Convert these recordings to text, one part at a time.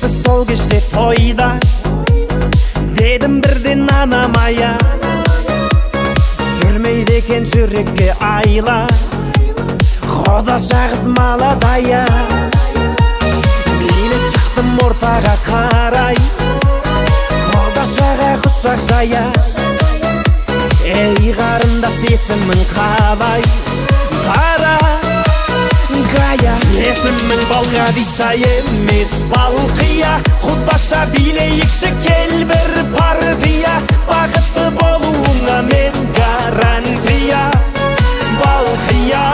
кетті сол кеште тойда, дедім бірден анамая, жүрмейді екен жүрекке айла, Құдаша қыз маладая. Мен шықтым ортаға қарай, Құдашаға құшақ жая. Ей қарындас есімің қалай, бара гая. Есімің Балғадиша емес Балқия, Құдаша билейікші кел бір партия, бақытты болуыңа мен гарантия. Балқия,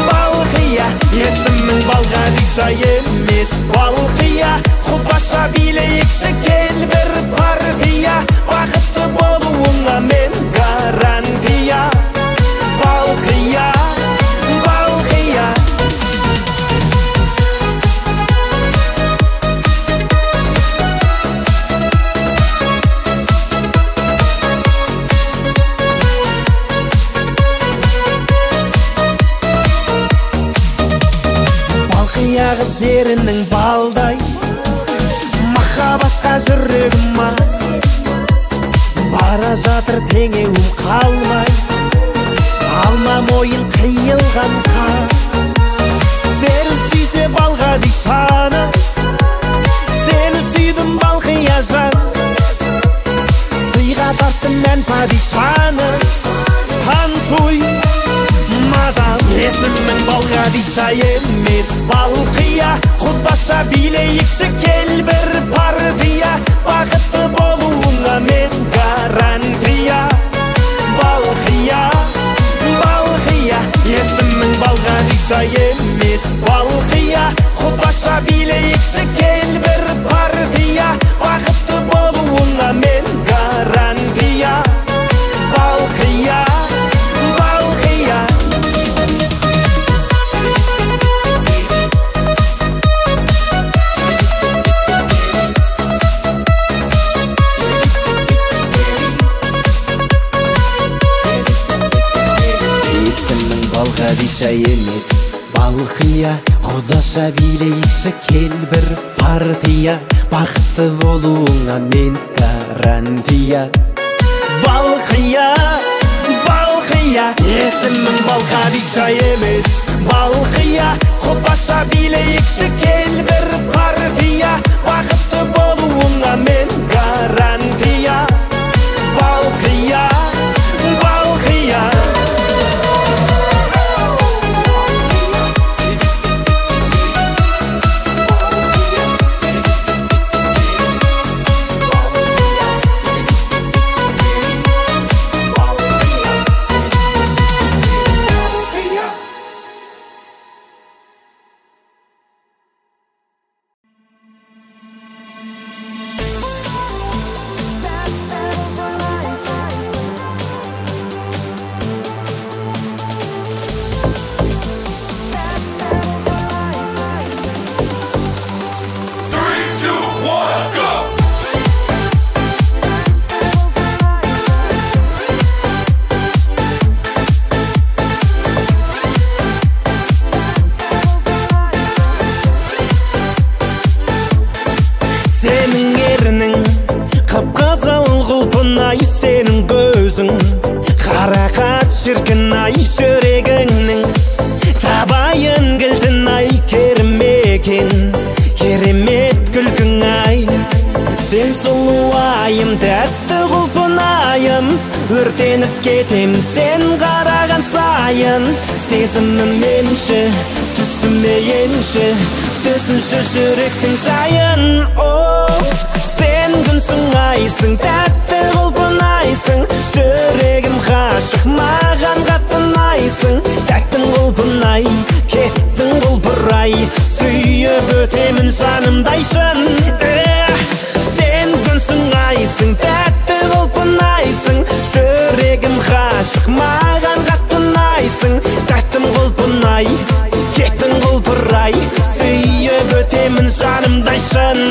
Балқия, есімің Балғадиша емес Балқия, Құдаша билейікші кел бір партия, бақытты болуыңа мен гарантия. Балқия, Балқия. Балқия қыз ерінің балдай, махаббатқа жүрегім мас, бара жатыр теңеуім қалмай, алма мойын қиылған қас. Сені сүйсе Балғадишаны, сені сүйдім Балқия жан, сыйға тарттым мен падишаны. Танцуй, мадам. Есімің Балғадиша емес Балқия, Құдаша билейікші кел бір партия, бақытты болуыңа мен гарантия. Балқия, Балқия, есімің Балғадиша емес Балқия, Құдаша билейікші кел бір партия, бақытты болуыңа мен гарантия. Балқия, Балқия. Есімің Балғадиша емес Балқия, Құдаша билейікші кел бір партия, бақытты болуыңа мен гарантия. Балқия, Балқия, есімің Балғадиша емес Балқия, Құдаша билейікші кел бір партия, бақытты болуыңа мен гарантия. Балқия, Балқия. Сенің ерінің қып-қызыл құлпынай, сенің көзің қарақат шіркін-ай, жүрегіңнің табайын кілтін-ай, кермекен керемет күлкің-ай. Сен сұлуайым, тәтті құлпынайым, өртеніп кетем сен қараған сайын. Сезімім менші, түсіме енші, түсінші жүректің жайын. Сен күнсің айсың, тәтті құлпынайсың, жүрегім ғашық, маған қатты ұнайсың. Тәттің құлпынай, кеттің құлпырай, сүйіп өтемін жанымдай шын. Сен күнсің айсың, тәтті құлпынайсың, жүрегім ғашық, маған қатты ұнайсың. Тәттім құлпынай, кеттің құлпырай, сүйіп өтемін жанымдай шын.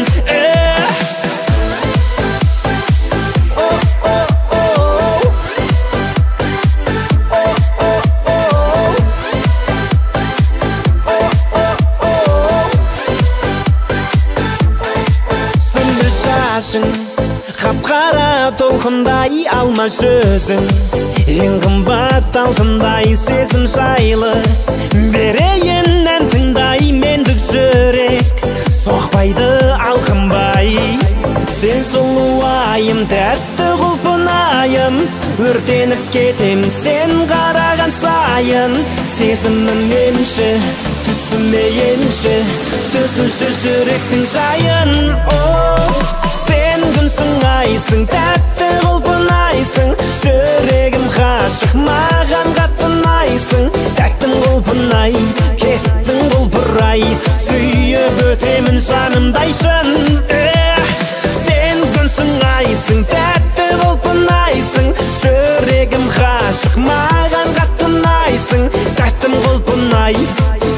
башың, қап-қара толқындай алма сөзің, ең қымбат алтындай сезім жайлы, берейін ән тыңдай мендік жүрек, соқпайды алқынбай. Сен сұлу айым, тәтті құлпынайым, өртеніп кетем сен қараған сайын. Сезімім емші, түсіме енші, түсінші жүректің жайын. Сен күнсің айсың, тәтті құлпынайсың, жүрегім ғашық, маған қатты ұнайсың. Тәттің құлпынай, кеттің құлпырай, сүйіп өтемін жанымдай шын. Сен күнсің айсың, тәтті құлпынайсың, жүрегім ғашық, маған қатты ұнайсың. Тәттім құлпынай,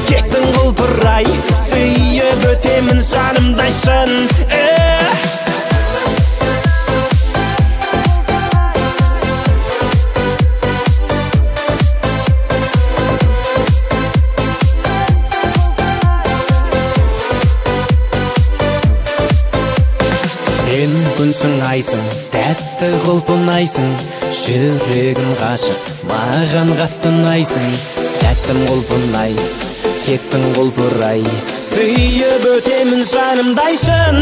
кеттің құлпырай, сүйіп өтемін жанымдай шын. Сен күнсің айсың, тәтті құлпынайсың, жүрегім ғашық, маған қатты ұнайсың. Тәттім құлпынай, кеттің құлпырай, сүйіп өтемін жанымдай шын.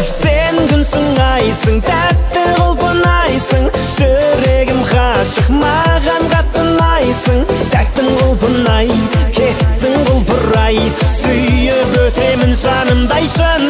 Сен күнсің айсың, тәтті құлпынайсың, жүрегім ғашық, маған қатты ұнайсың. Тәттім құлпынай, кеттің құлпырай, сүйіп өтемін жанымдай шын.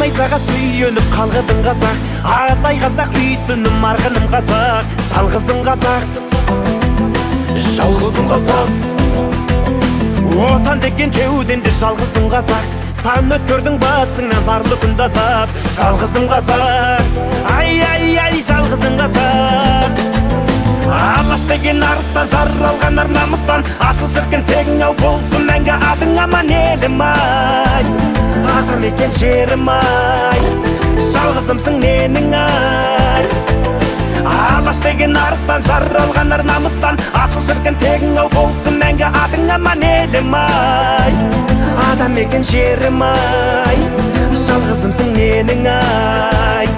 Найзаға сүйеніп қалғыдың қазақ, атай қазақ, үйсінім арғыным қазақ, жалғызым қазақ, жалғызым қазақ. Отан деген кеуденде жалғызым қазақ, сан өткөрдің басыңнан зарлы күн азап, жалғызым қазақ, ай ай ай жалғызым қазақ. Алаш деген арыстан, жаралған ар намыстан, асыл шіркін тегің ау болсын мәңгі адың аман елім ай. Атам екен жерім ай, жалғызымсың менің ай. Алаш деген арыстан, жаралған ар намыстан, асыл шіркін тегің ау болсын мәңгі адың аман елім ай. Атам екен жерім ай, жалғызымсың менің ай.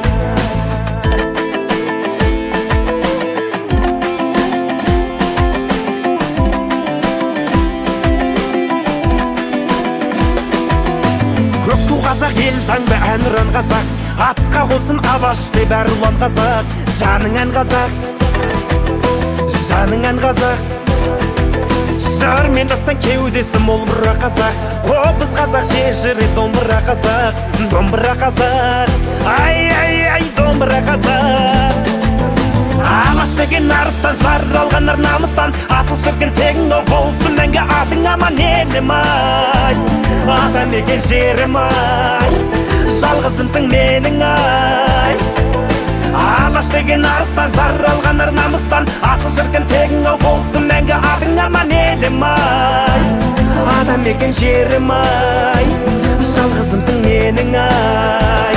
Қазақ ел таңба ән ұран қазақ, атқа қолсын абашты бәрі ұлан қазақ, жаның ән қазақ, жаның ән қазақ. Жар мен дастан кеудесі мол бұра қазақ, қобыз қазақ, жежірі домбыра қазақ, домбыра қазақ, ай ай ай домбыра қазақ. Алаш деген арыстан, жаралған ар намыстан, асыл шіркін тегің ау болсын мәңгі адың аман елім ай. Атам екен жерім ай, жалғызымсың менің ай. Алаш деген арыстан, жаралған ар намыстан, асыл шіркін тегің ау болсын мәңгі адың аман елім ай. Атам екен жерім ай, жалғызымсың менің ай.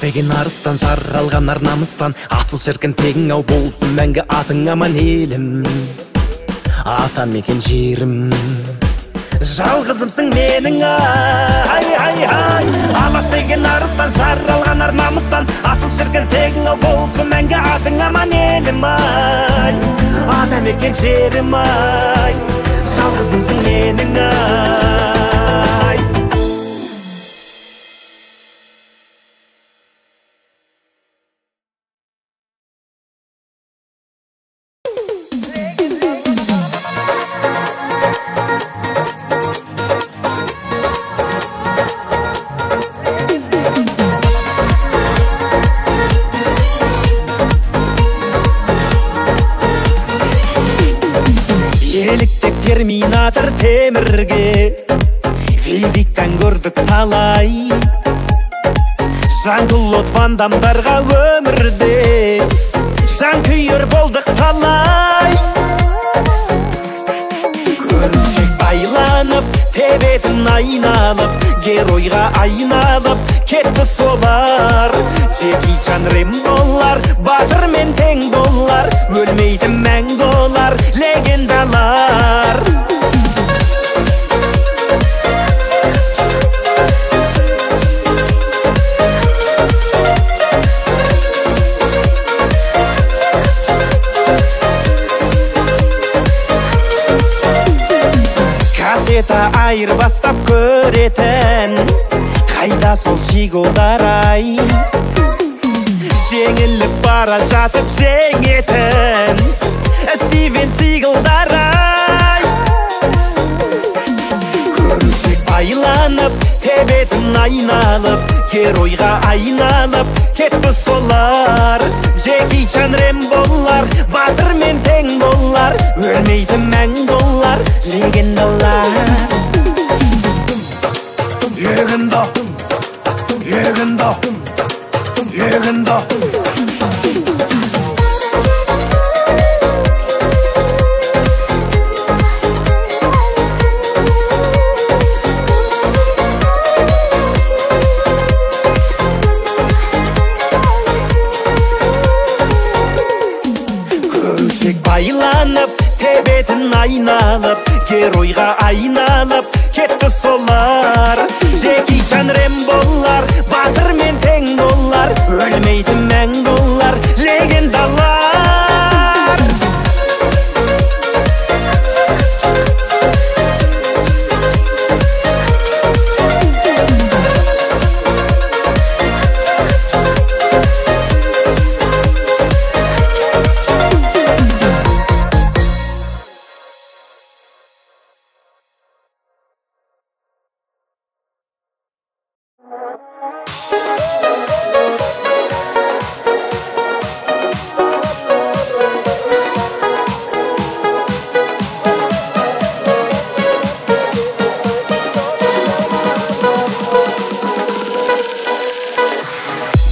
Деген арыстан, жаралған ар намыстан, асыл шіркін тегің ау болсын мәңгі атың аман елім. Атам екен жерім, жалғызымсың менің ай ай ай. Алаш деген арыстан, жаралған ар намыстан, асыл шіркін тегің ау болсын мәңгі атың аман елім ай. Атам екен жерім ай, жалғызымсың менің ай. Терминатор темірге, физиктан көрдік талай. Жан-Клод Ван Дамдарға өмірде жанкүйер болдық талай. Көрінсек байланып, тебетін айналып, геройға айналып кетті солар. Джеки Чан Рэмболар, батырмен тең болар, өлмейді мәңгі олар, легендалар. Кассета айырбастап көретін, қайда сол шиголдар ай. Жеңіліп бара жатып жеңетін Стивен Сигалдар ай. Көрінсек байланып, тебетін айналып, геройға айналып кетті солар. Джеки Чан Рэмболар, батырмен тең болар, өлмейді мәңгі олар, легендалар. Легенда, легенда, легенда. Көрінсек байланып, Тебетін айналып, геройға айналып кетті солар. Жеки Чан Рэмболар, батыр мен тең болар, өлмейді мәңгі олар, легендалар.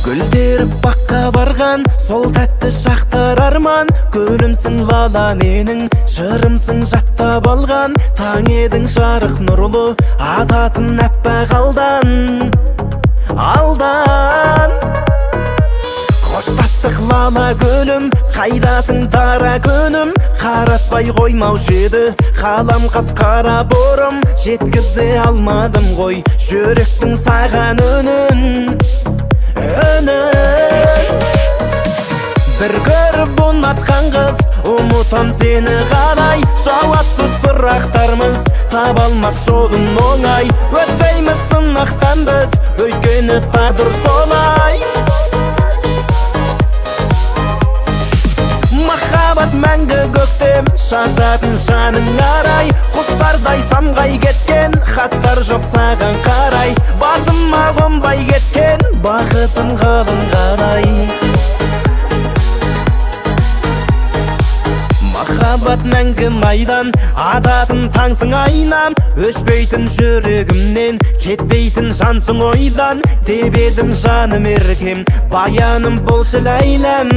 Гүлдеріп баққа барған, сол тәтті шақтар арман. Гүлімсің лала менің, жырымсың жаттап алған. Таң едің жарық нұрлы, ататын әппақ алдан. Қоштастық лала гүлім, қайдасың дара күнім. Қаратпай қоймаушы еді қалам қасқара борым. Жеткізе алмадым ғой жүректің саған үнін. Бір көріп ұнатқан қыз, ұмытам сені қалай. Жауапсыз сұрақтарымыз таба алмас жолын оңай. Өтпейміз сынақтан біз, өйткені тағдыр солай. Махаббат мәңгі көктем, шашатын жаның арай. Құстардай самғай кеткен, хаттар жоқ саған қарай. Басыма қонбай кеткен, бақытым қалың қалай. Махаббат мәңгі майдан, ататын таңсың айнам. Өшпейтін жүрегімнен, кетпейтін жансың ойдан. Тебедім жаным еркем, баяным болшы ләйләм.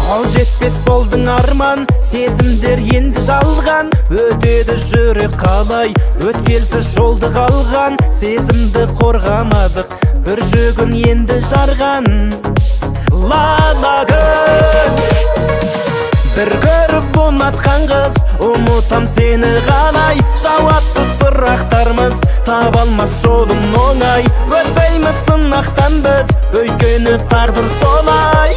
Қол жетпес болдың арман, сезімдер енді жалған. Өтеді жүрек қалай, өткелсіз жолды қалған. Сезімді қорғамадық, бір жүгін енді жарған. Лала гүл, бір көріп ұнатқан қыз, ұмытам сені қалай. Жауапсыз сұрақтарымыз таба алмас жолын оңай. Өтпейміз сынақтан біз, өйткені тағдыр солай.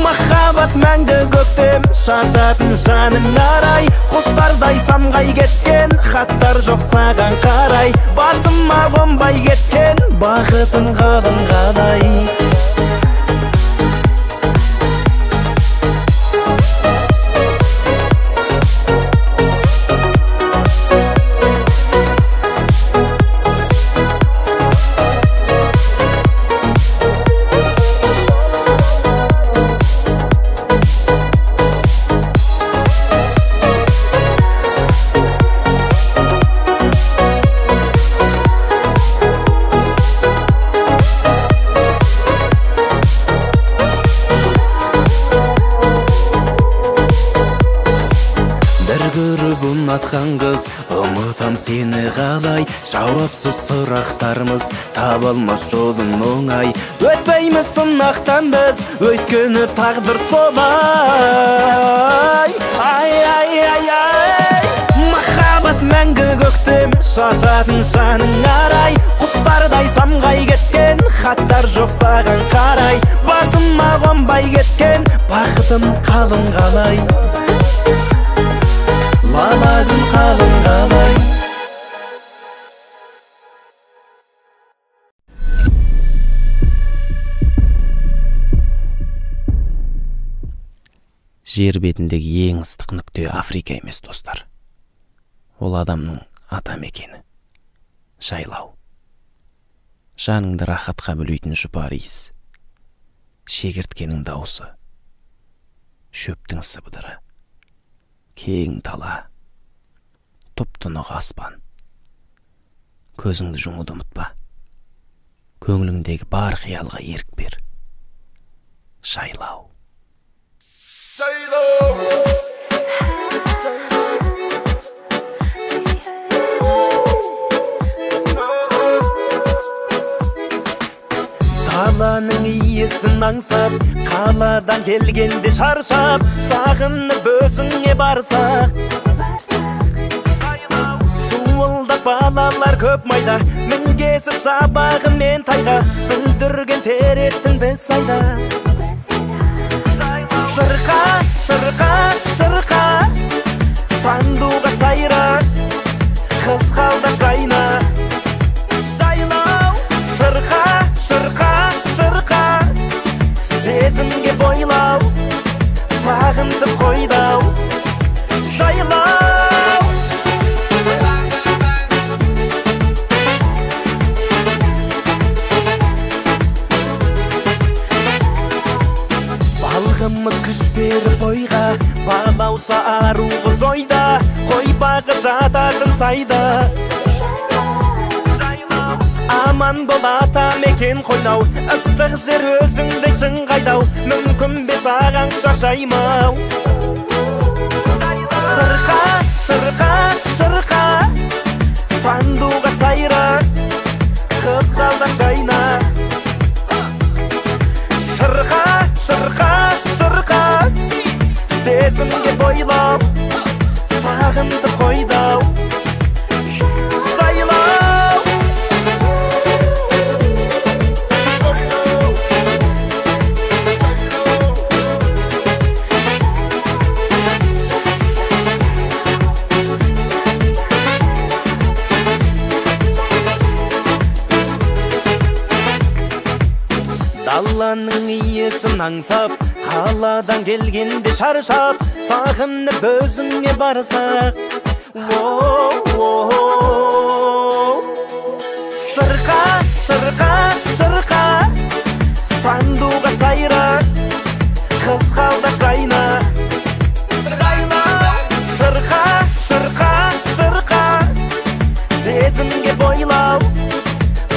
Махаббат мәңгі көктем, шашатын жаның арай. Құстардай самғай кеткен, хаттар жоқ саған қарай. Басыма қонбай кеткен, бақытым қалың қалай. Ұнатқан қыз, ұмытам сені қалай. Жауапсыз сұрақтарымыз таба алмас жолын оңай. Өтпейміз сынақтан біз, өйткені тағдыр солай. Махаббат мәңгі көктем, шашатын жаның арай. Құстардай самғай кеткен, хаттар жоқ саған қарай. Басыма қонбай кеткен, бақытым қалың қалай. Лала гүл қалың қалай. Жер бетіндегі ең ыстық нүкте Африка емес, достар. Ол адамның ата мекені, жайлау. Жаныңды рахатқа бөлейтін жұпар иіс, шегірткенің дауысы, шөптің сыбдыры, кең тала, тұп-тұнық аспан. Көзіңді жұмуды ұмытпа. Көңіліңдегі бар қиялға ерік бер. Жайлау. Қаланың иесін аңсап, қаладан келгенде шаршап, сағынып өзіңе барсақ. Суылдап балалар көп майда, мінгесіп шабағын мен тайға, бүлдірген тереттің біз айда. Шырқа, шырқа, шырқа, сандуға сайра, қызғалда жайна. Шырқа, шырқа, шырқа, сезімге бойлау, сағынтып қойдау. Жайлау. Балғымыз күш беріп бойға, балауса ару қыз ойда, қой бағып жататын сайда. Аман бол ата мекен қойнау, ыстық жер өзіңді шыңғайдау, мүмкін бе саған құшақ жаймау. Шырқа, шырқа, шырқа, сандуға сайра, қызғалда жайна. Шырқа, шырқа, шырқа, сезімге бойлау, сағынды қойдау. Жайлау. Даланың иесін аңсап, қаладан келгенде шаршап, сағынып өзіңе барсақ. Шырқа, шырқа, шырқа, сандуға сайра, қызғалда жайна. Шырқа, шырқа, шырқа, сезімге бойлау,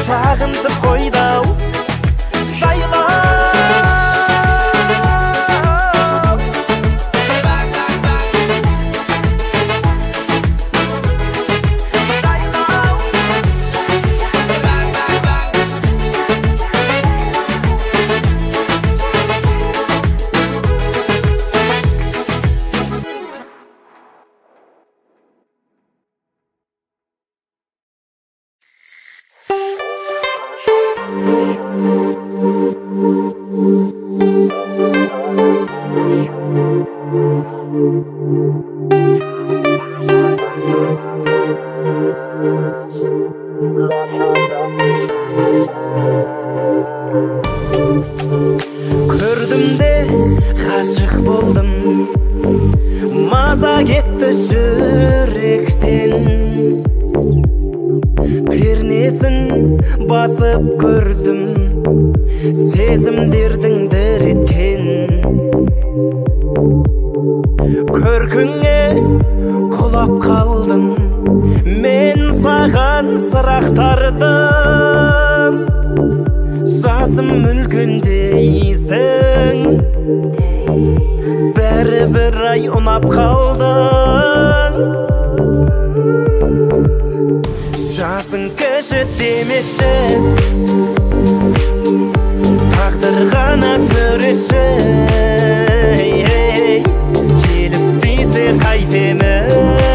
сағынтып қойдау. Көрдім де ғашық болдым, маза кетті жүректен. Пернесін басып көрдім, сезімдердің діреткен. Көркіңе құлап қалдым, мен саған сұрақтардым. Жасым үлкендейсің, бәрібір ай ұнап қалдың. Жасың кіші демеші, тағдыр ғана төреші. Келіп дейсе қайтеміз,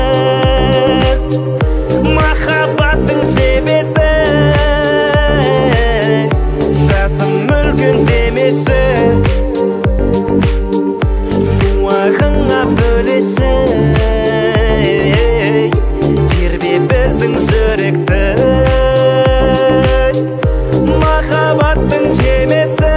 махаббаттың жебесі. Жасым мүлкін демеші, шуағыңа бөлеші. Тербе біздің жүректі, махаббаттың кемесі.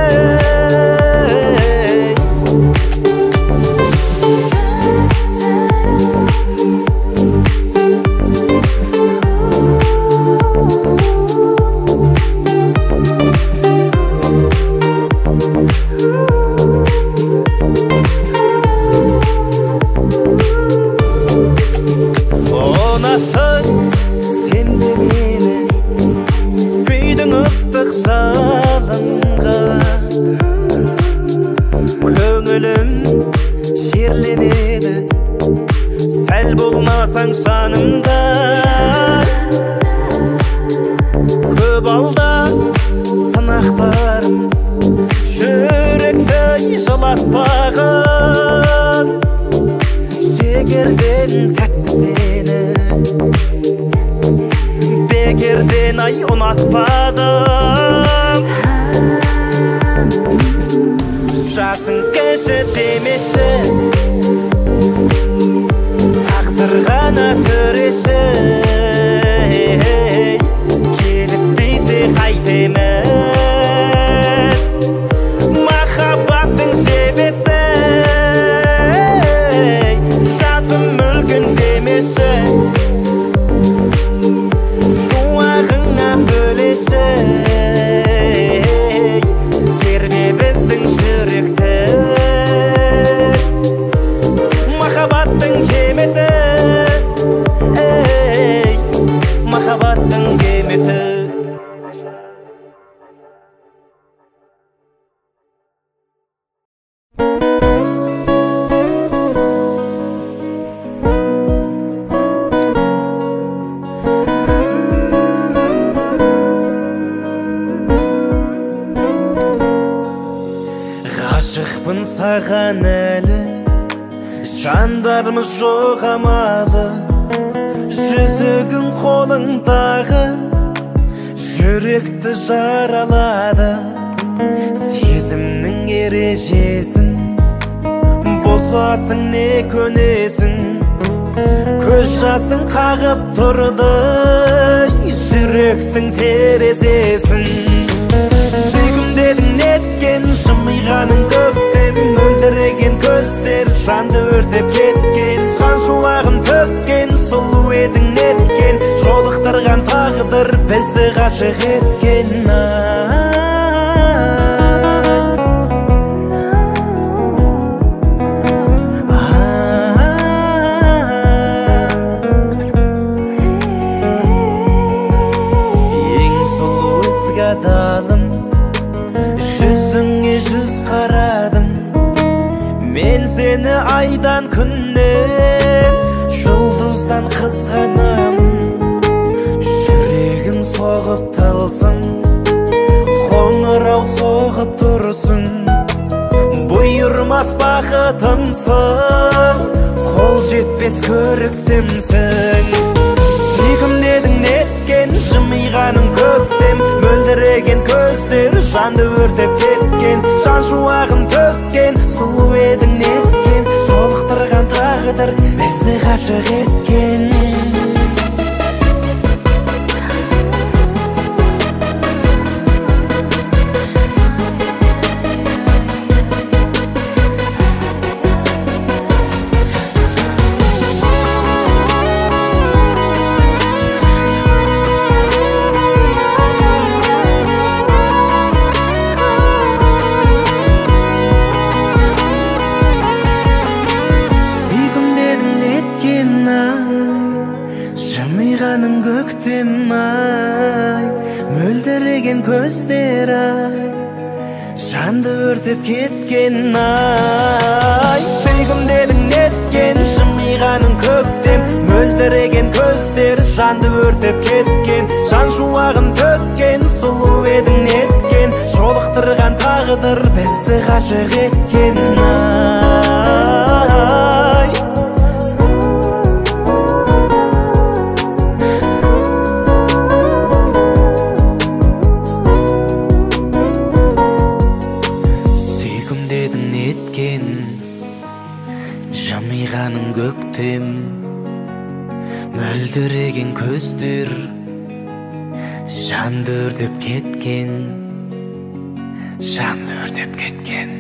Ooh. демеші, тағдыр ғана төреші, келіп дейсе қайтеміз, махаббаттың жебесі, жазым мүлгін демеші, шуағыңа бөлеші, тербе біздің жүректі, махаббаттың кемесі, махаббаттың кемесі. Ғашықпын саған әлі, жандармыз жоқ амалы, жүзігің қолыңдағы жүректі жаралады. Сезімнің ережесін босасың не көнесің, көз жасың қағып тұрды жүректің терезесін. Сүйкімдедің неткен жымиғаның көктем, мөлдіреген көздер жанды өртеп кеткен, жан шуағын төккен сұлу едің неткен, жолықтырған тағдыр бізді ғашық еткен. Ең сұлу ізгі адалым, жүзіңе жүз қарадым, мен сені айдан күннен, жұлдыздан қызғанамын. Жүрегім соғып тылсым, қоңырау соғып тұрсын, бұйырмас бақытымсың, қол жетпес көріктімсің. Сүйкімдедің неткен жымиғаның көктем, мөлдіреген көздер жанды өртеп кеткен, жан шуағын төккен сұлу едің неткен, жолықтырған тағдыр бізді ғашық еткен. Жымиғаның көктем ай, мөлдіреген көздер ай, жанды өртеп кеткен ай. Сүйкімдедің неткен жымиғаның көктем, мөлдіреген көздер жанды өртеп кеткен, жан шуағын төккен сұлу едің неткен, жолықтырған тағдыр бізді ғашық еткен ай. Жымиғаның көктем, мөлдіреген көздер жанды өртеп кеткен, жанды өртеп кеткен.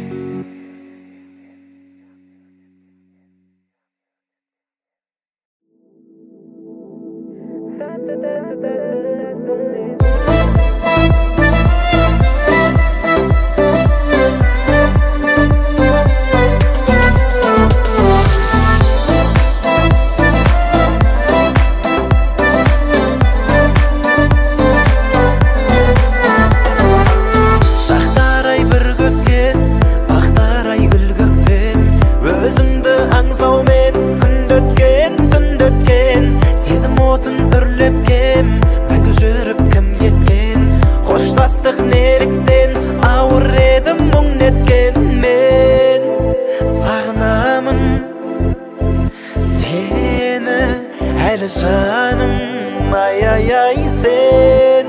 жаным, ай-ай-ай, сен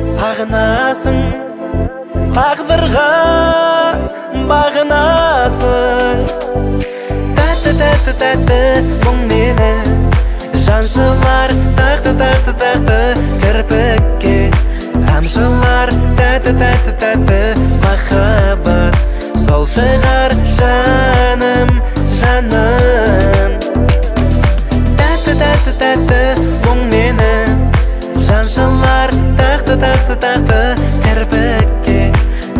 сағынасың, тағдырға бағына бағынасың. Тәтті мұң мені жаншылар, тақты кірпікке тамшылар. Тәтті махаббат сол шығар жаным. Тәтті мұң мені жаншылар, тақты кірпікке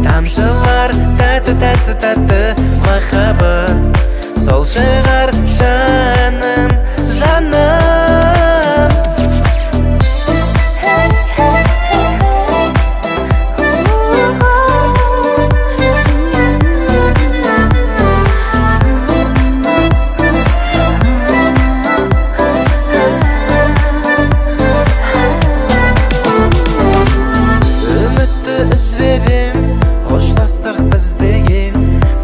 тамшылар. Тәтті махаббат сол шығар жаным. Үмітті үзбебем, қоштастық біз деген,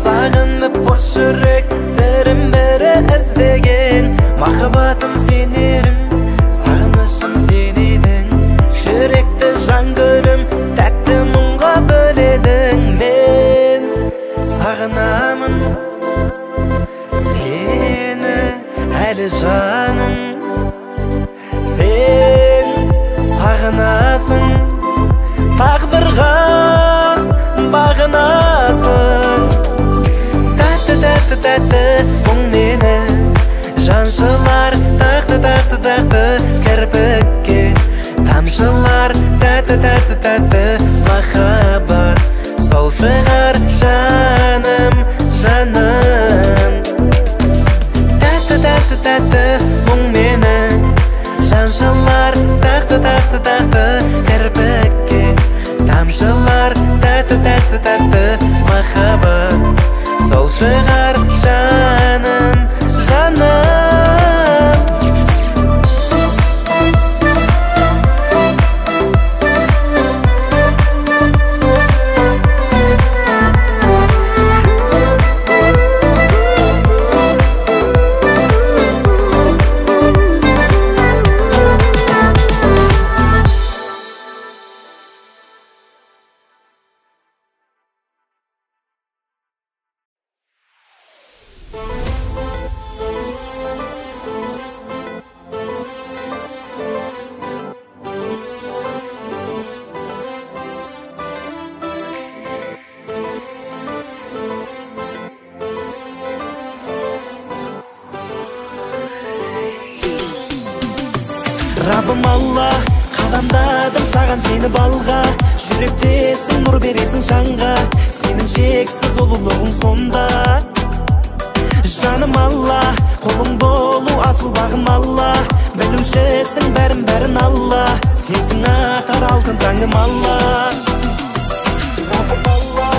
сағынып қос жүрек бірін-бірі іздеген. Махаббатым сенерім, сағынышым сен едің, жүректі жан гүлім тәтті мұңға бөледің. Мен сағынамын сені әлі жаным, сен сағынасың, тағдырға бағынасың. Тәтті мұң мені жаншылар, тақты кірпікке тамшылар. Тәтті махаббат сол шығар жаным. Тәтті мұң мені жаншылар, тақты кірпікке тамшылар. Тәтті махаббат сол шығар жаным. Раббым Алла, қадамдадым саған сені балға, жүректесің, нұр бересің жанға, сенің шексіз ұлылығың сонда. Жаным Алла, қолың болу асыл бағым Алла, білушісің бәрін Алла, сенсің атар алтын таңым Алла. Раббым Алла,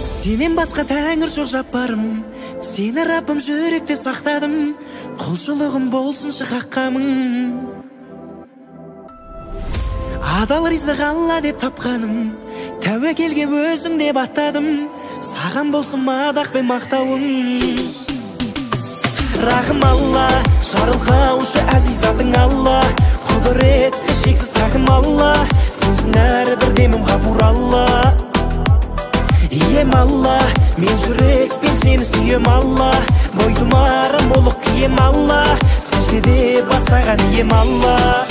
сенен басқа тәңір жоқ жаппарым, сені Раббым жүректе сақтадым, құлшылығым болсыншы хаққамың. Адал ризық Алла деп тапқаным, тәуекелге өзің деп аттадым, саған болсын мадақ пен мақтауың. Рахым Алла, жарылқаушы әзизатың Алла, құдіретті шексіз хақым Алла, сенсің әрбір демім ғафур Алла. Ием Алла, мен жүрекпен сені сүйем Алла, бойтұмарым болып кием Алла, сәждеде басаған ием Алла.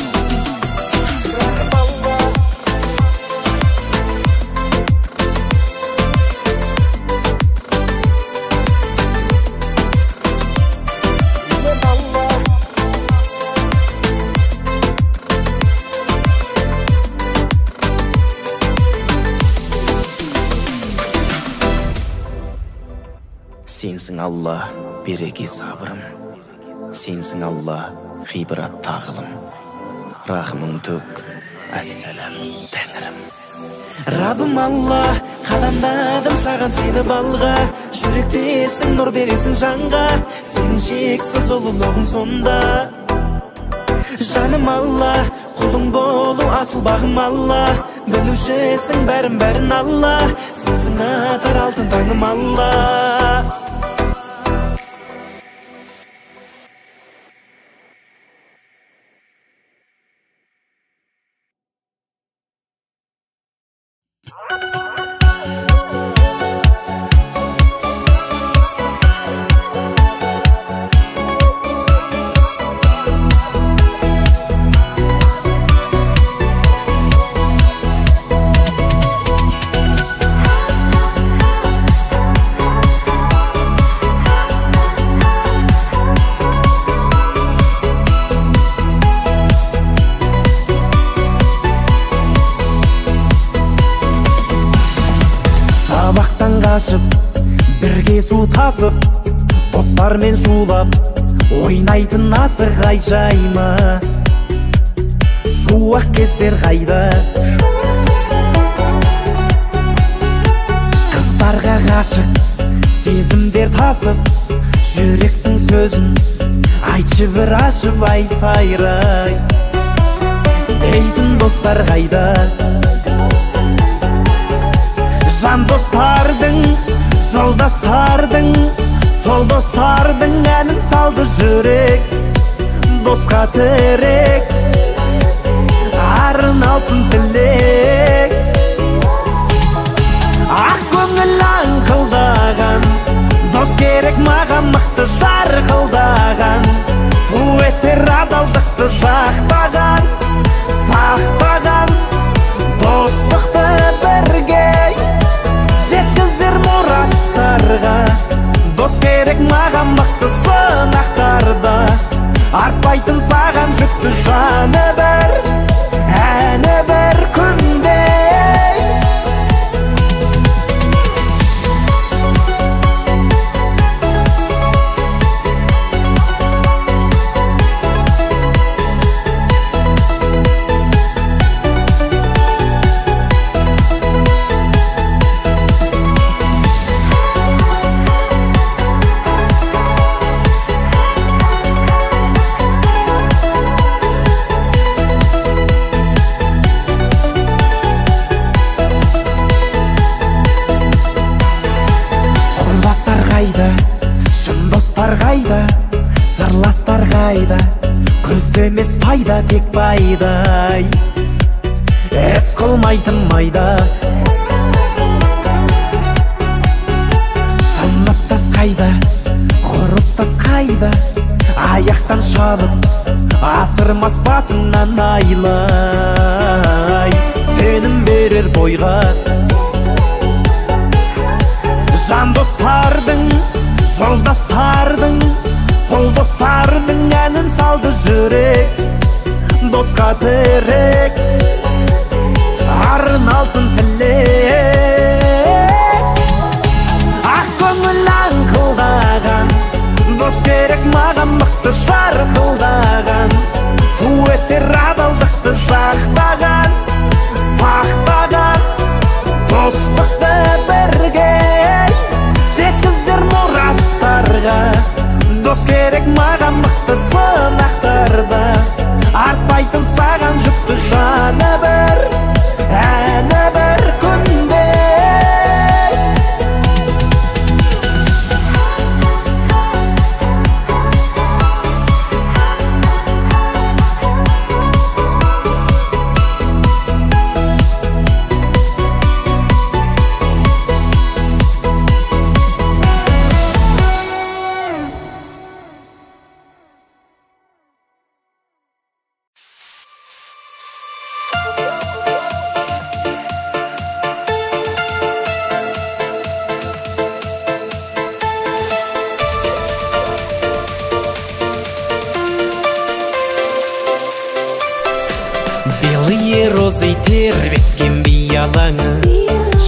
Сенсің Алла, береке сабырым, сенсің Алла, ғибрат тағылым, рахымың төк, әссәләм тәңірім. Раббым Алла, қадамдадым саған сені балға, жүректесің, нұр бересің жанға, сенің шексіз ұлылығың сонда. Жаным Алла, құлың болу асыл бағым Алла, білушісің бәрін Алла, сенсің атар алтын таңым Алла. Бірге су тасып, достармен шулап, ойнайтын асық айжайма. Шуақ кездер қайда? Қыздарға ғашық, сезімдер тасып, жүректің сөзін айтшы бір ашып ай сайрай. Дейтін достар қайда? Жан достардың, жолдастардың, сол достардың әнін салды жүрек. Досқа тірек, арын алсын тілек. Ақ көңіл аңқылдаған, дос керек маған мықты жарқылдаған. Дуэттер адалдықты жақтаған, сақтаған, достықты бірге жеткізер мұраттарға. Дос керек маған мықты сынақтарда, артпайтын саған жүкті жаны бір, әні бір күнде. Қайда, сырластар қайда, көзді емес пайда тек пайдай. Әс қылмайтын майда, санаттас қайда, ғұрыптас қайда, аяқтан шалып, асырмас басыңнан айлай. Сенім берер бойға, жан достардың, жолдастардың, сол достардың әнін салды жүрек. Досқа тірек, арын алсын тілек. Ақ көңіл аңқылдаған, дос керек маған мықты жарқылдаған. Дуэттер адалдықты жақтаған, сақтаған, достықты бірге жеткізер мұраттарға. Дос керек маған мықты сынақтарда, артпайтын саған жүкті жаны бір, әні бір күнде. Белые розы тербеткен биялаңы,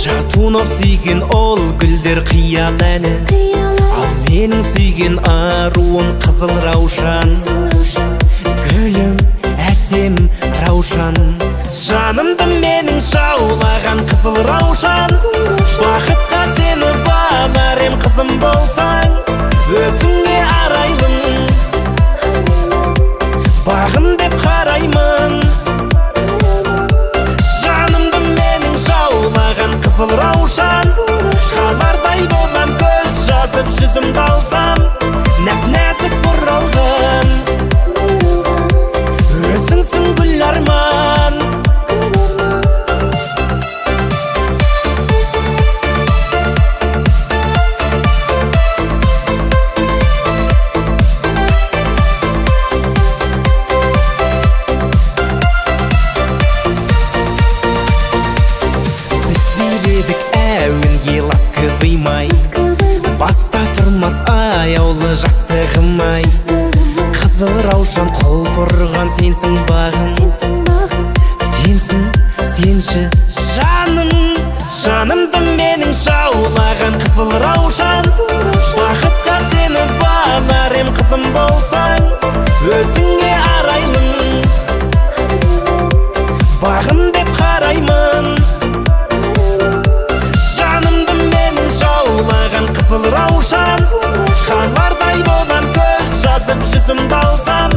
жатунов сүйген ол гүлдер қиял әні. Ал менің сүйген аруым қызыл раушан, гүлім әсем раушан. Жанымды менің жаулаған қызыл раушан, бақытқа сені бағарем қызым болсаң. Өзіңе арайлым, бағым деп қараймын. жазып жүзімді алсам, нәп-нәзік бұралған өзіңсің гүл арман. Баста тұрмас аяулы жастығым-ай, қызыл раушан қол бұрған сенсің бағым. Сенсің, сенші жаным, жанымды менің жаулаған қызыл раушан. Бақытқа сені бағар ем қызым болсаң, өзіңе арайлым, бағым деп қараймын. Қызыл раушан, қалардай болған көз жазып жүзімді алсам,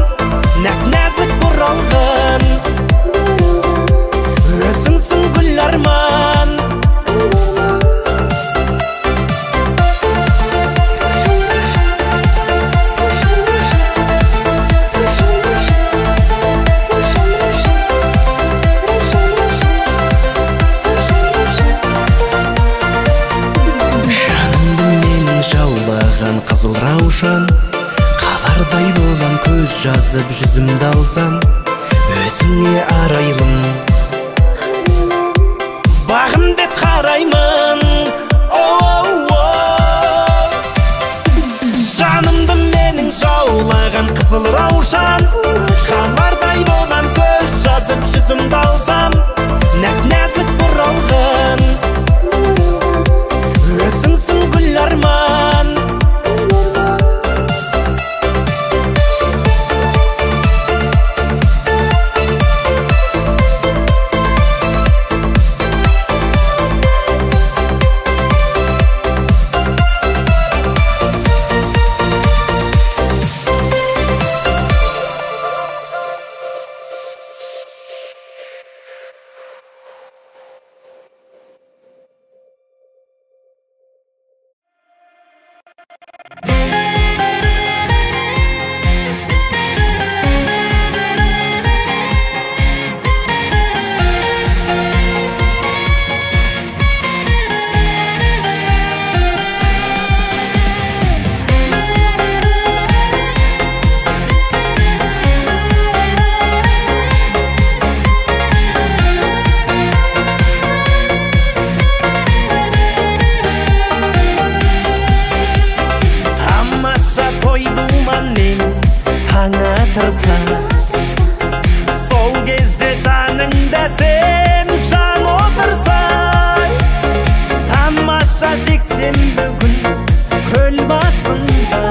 нәп-нәзік бұралған өзіңсің гүл арман. Жаулаған қызыл раушан, қалардай болған көз жазып жүзімді алсам, өзіңе арайлым, бағым деп қараймын. Жанымды менің жаулаған қызыл раушан, қалардай болған көз жазып жүзімді алсам, нәп-нәзік бұралған өзіңсің гүл арман. Сол кезде жаныңда сен жан отырсаң, тамаша жексенбі күн көл басында,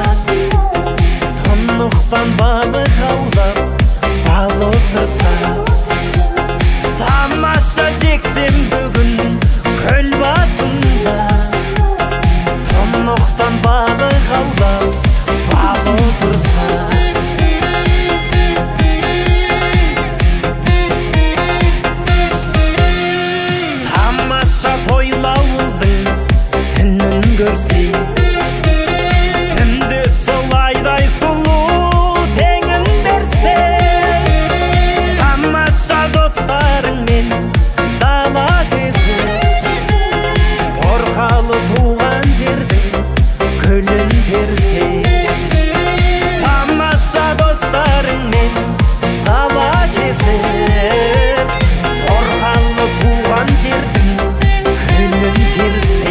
тұнықтан балық аулап бал отырсаң. Тамаша жексенбі күн көл басында, тұнықтан балық аулап бал отырсаң. Түнде солайдай сұлу теңін берсе, тамаша достарыңмен дала кезіп, торқалы туған жердің гүлін терсе. Тамаша достарыңмен дала кезіп, торқалы туған жердің гүлін терсе.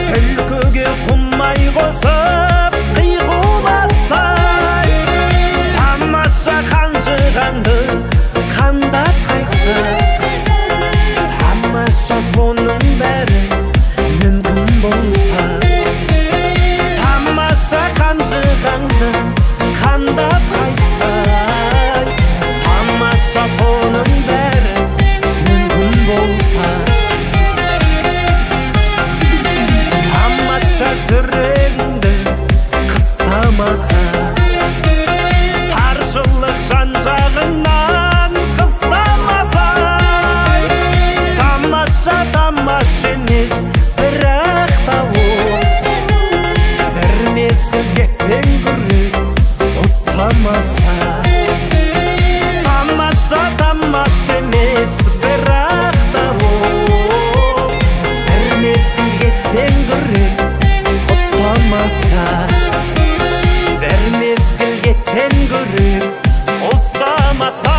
Түлкіге құмай қосып қиғулатса, тамаша қанжығанды қандап қайтса, тамаша соның бәрі мүмкін болса. Тамаша қанжығанды қандап қайтса, тамаша соның қыстамаса, таршылық жан жағынан қыстамаса, тамаша тамаша емес бірақ та ол бір мезгілге пенгүрек ұстамаса, тамаша тамаша емес бірақ та ол бір мезгілге пенгүрек ұстамаса, бір мезгілге пенгүрек ұстамаса.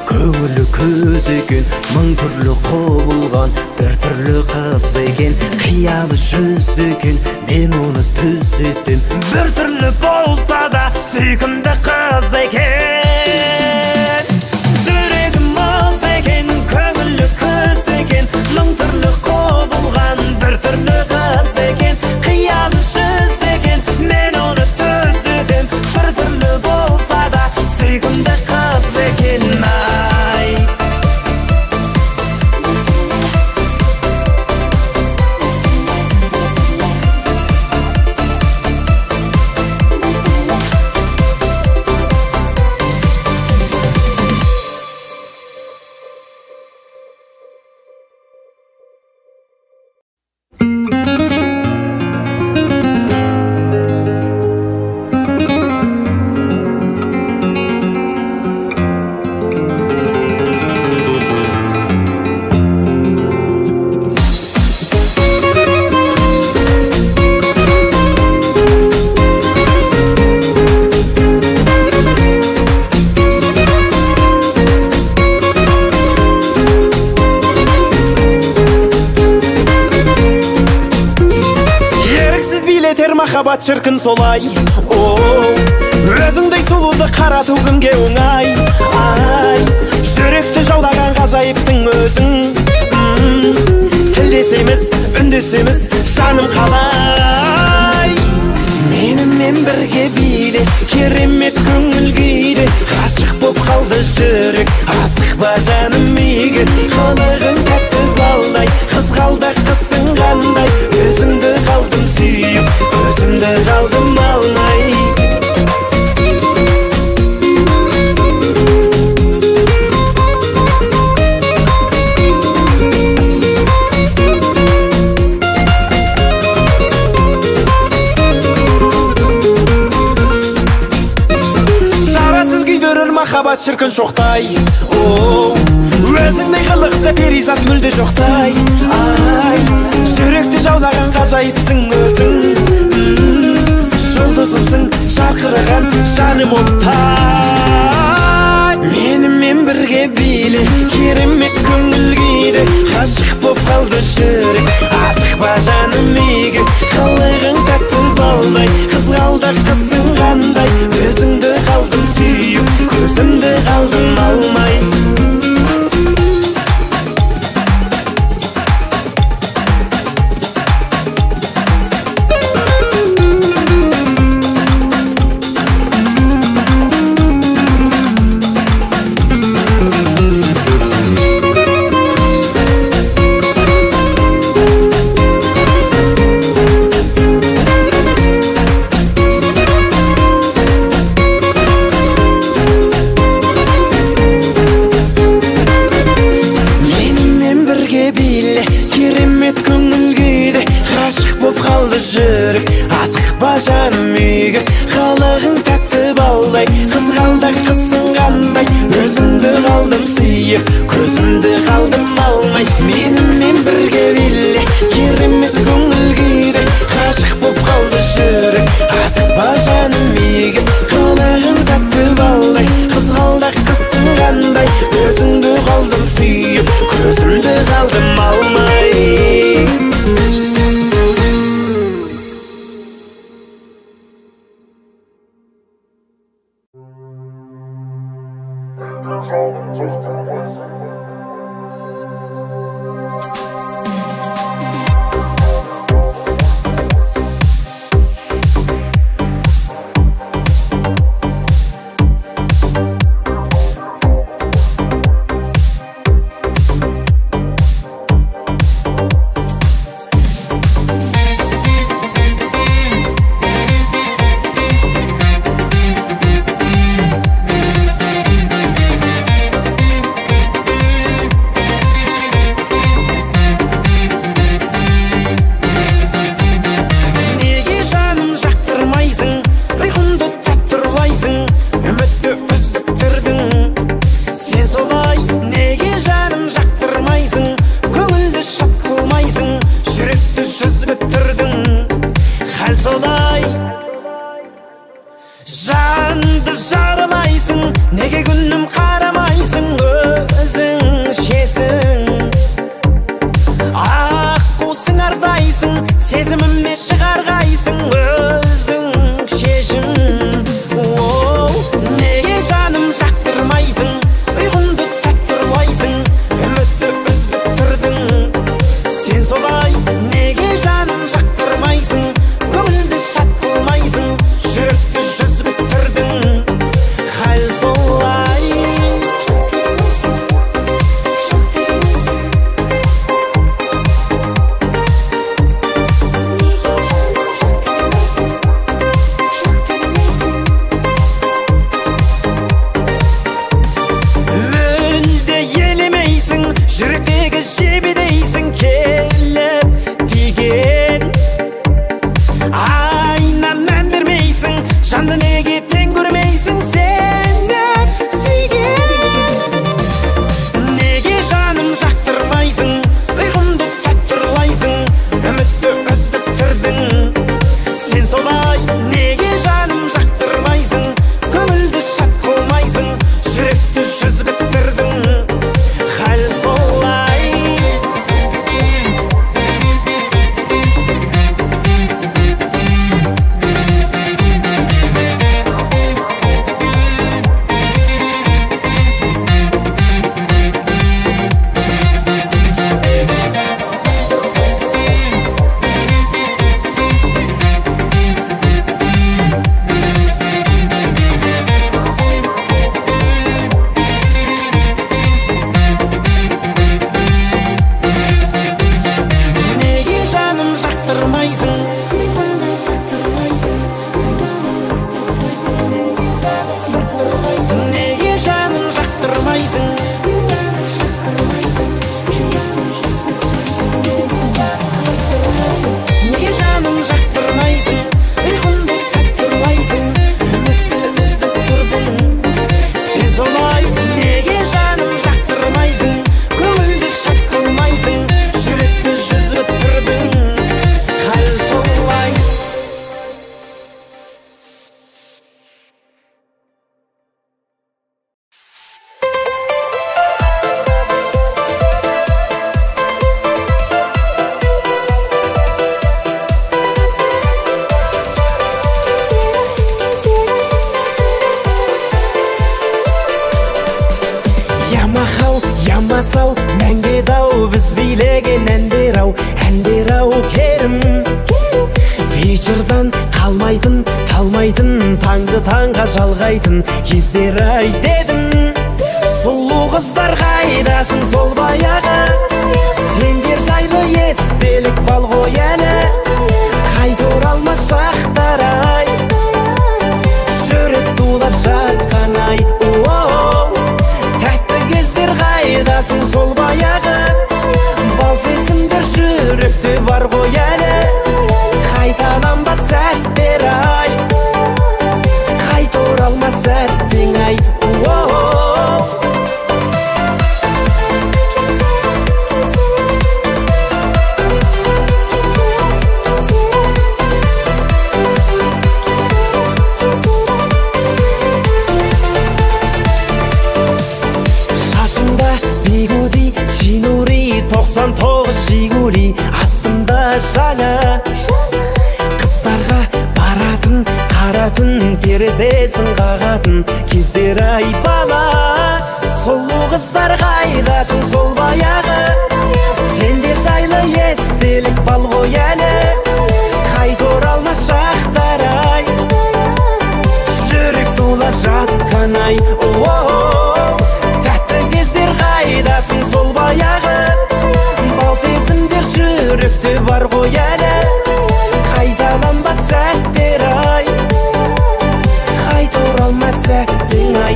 Көңілі көз екен, мың түрлі құбылған бір түрлі қыз екен, қиялы жүз екен, мен оны түзетем. Бір түрлі болса да сүйкімді қыз екен. Жүрегім мұз екен, көңілі көз екен, мың түрлі құбылған бір түрлі қыз екен, қиялы жүз екен, мен оны түзетем. Бір түрлі болса да сүйкімді қыз екен. Махаббат шіркін солай, өзіңдей сұлуды қарату кімге оңай. Жүректі жаулаған ғажайыпсың өзің. Тілдесеміз, үндесеміз, жаным қалай. менімен бірге биле, керемет көңіл күйде. Ғашық боп қалды жүрек, асықпа жаным үйге. Қылығың тәтті балдай, қызғалдақ қысың қандай. Өзімді қалдым сүйіп, өзімді қалдым алмай. Махаббат шіркін шоқтай, өзіңдей қылықты перизат мүлде жоқтай. Ай, жүректі жаулаған ғажайыпсың өзің, жұлдызымсың жарқыраған жаным оттай. Менімен бірге биле, керемет көңіл күйде. Ғашық боп қалды жүрек, асықпа жаным үйге. Қылығың тәтті балдай, қызғалдақ қысың қандай. Өзіңді қалдым сүйіп, көзімді қалдым алмай. Жүрек, асықпа жаным үйге. Қылығың тәтті балдай, қызғалдақ қысың қандай. Өзімді қалдым сүйіп, көзімді қалдым алмай. Менімен бірге биле, керемет көңіл күйде. Ғашық боп қалды жүрек, асықпа жаным үйге. Қылығың тәтті балдай, қызғалдақ қысың қандай. Өзімді қалдым сүйіп, көзімді қалдым алмай. Жанды жаралайсың, неге күнім қарамайсың, өзің шесің. Ақ қусың ардайсың, сезіміме шығарғайсың, өзің шешім. Неге жаным жақтырмайсың, ұйқымды тәттірлайсың, үмітті үздік тұрдың. Сен солай, неге жаным жақтырмайсың, көңілді шат қылмайсың, жүректі жүзіп тұрдың. Хәл солай. Мүлде елемейсің, жүректегі жебедейсің, келіп тиген. Айнан мән бермейсің, жанды не таңды таңға жалғайтын кездер ай дедім. Сұлу қыздар қайдасың сол баяғы, сендер жайлы естелік бал ғой әлі, қайта оралмас шақтар ай, жүрек тулап жатқан ай. Тәтті кездер қайдасың сол баяғы, бал сезімдер жүректе бар ғой әлі, қайталанбас сәттер ай, қайта оралмас сәттің ай. Шашымда бигуди, чинури, 99 жигули, астымда жаңа. Қыздарға баратын, қаратын, терезесін қағатын кездер ай бала. Сұлу қыздар қайдасың сол баяғы, сендер жайлы естелік бал ғой әлі, қайта оралмас шақтар ай, жүрек тулап жатқан ай. Тәтті кездер қайдасың сол баяғы, бал сезімдер жүректе бар ғой әлі, қайталанбас сәттер ай, қайта оралмас сәттің ай.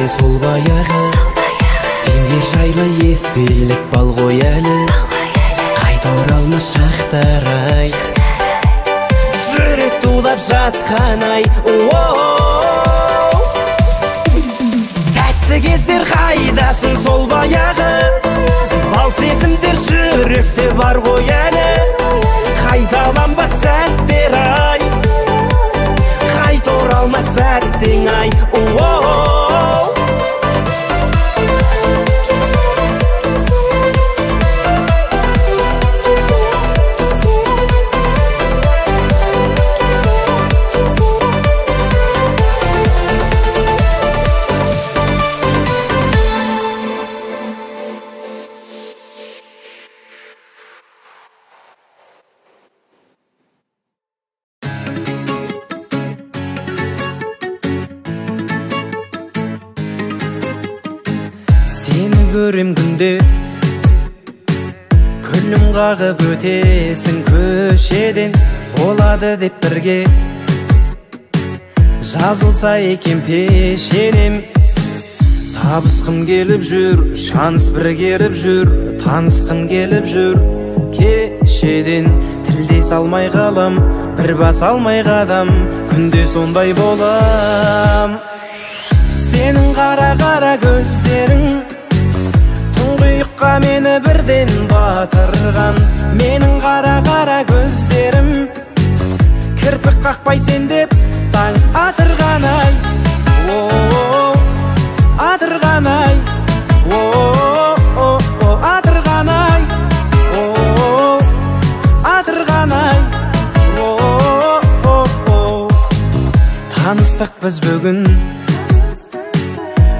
Сол баяғы, сендер жайлы естелік бал ғой әлі, қайта оралмас шақтар ай, жүрек тулап жатқан ай. Тәтті кездер қайдасың сол баяғы, бал сезімдер жүректе бар ғой әлі, қайталанбас сәттер ай, қайта оралмас сәттің ай. Сені көрем күнде, күлім қағып өтесің көшеден, болады деп бірге жазылса екен пешенем. Табысқым келіп жүр, шанс біргеріп жүр, танысқым келіп жүр кешеден. Тілдес алмай қалам, бір бас алмай қадам, күнде сондай болам. Сенің қара-қара көздерің тұңғиыққа мені бірден батырған. Менің қара-қара көздерім кірпік қақпай сен деп таң атырған ай, атырған ай, атырған ай, атырған ай. Таныстық біз бүгін,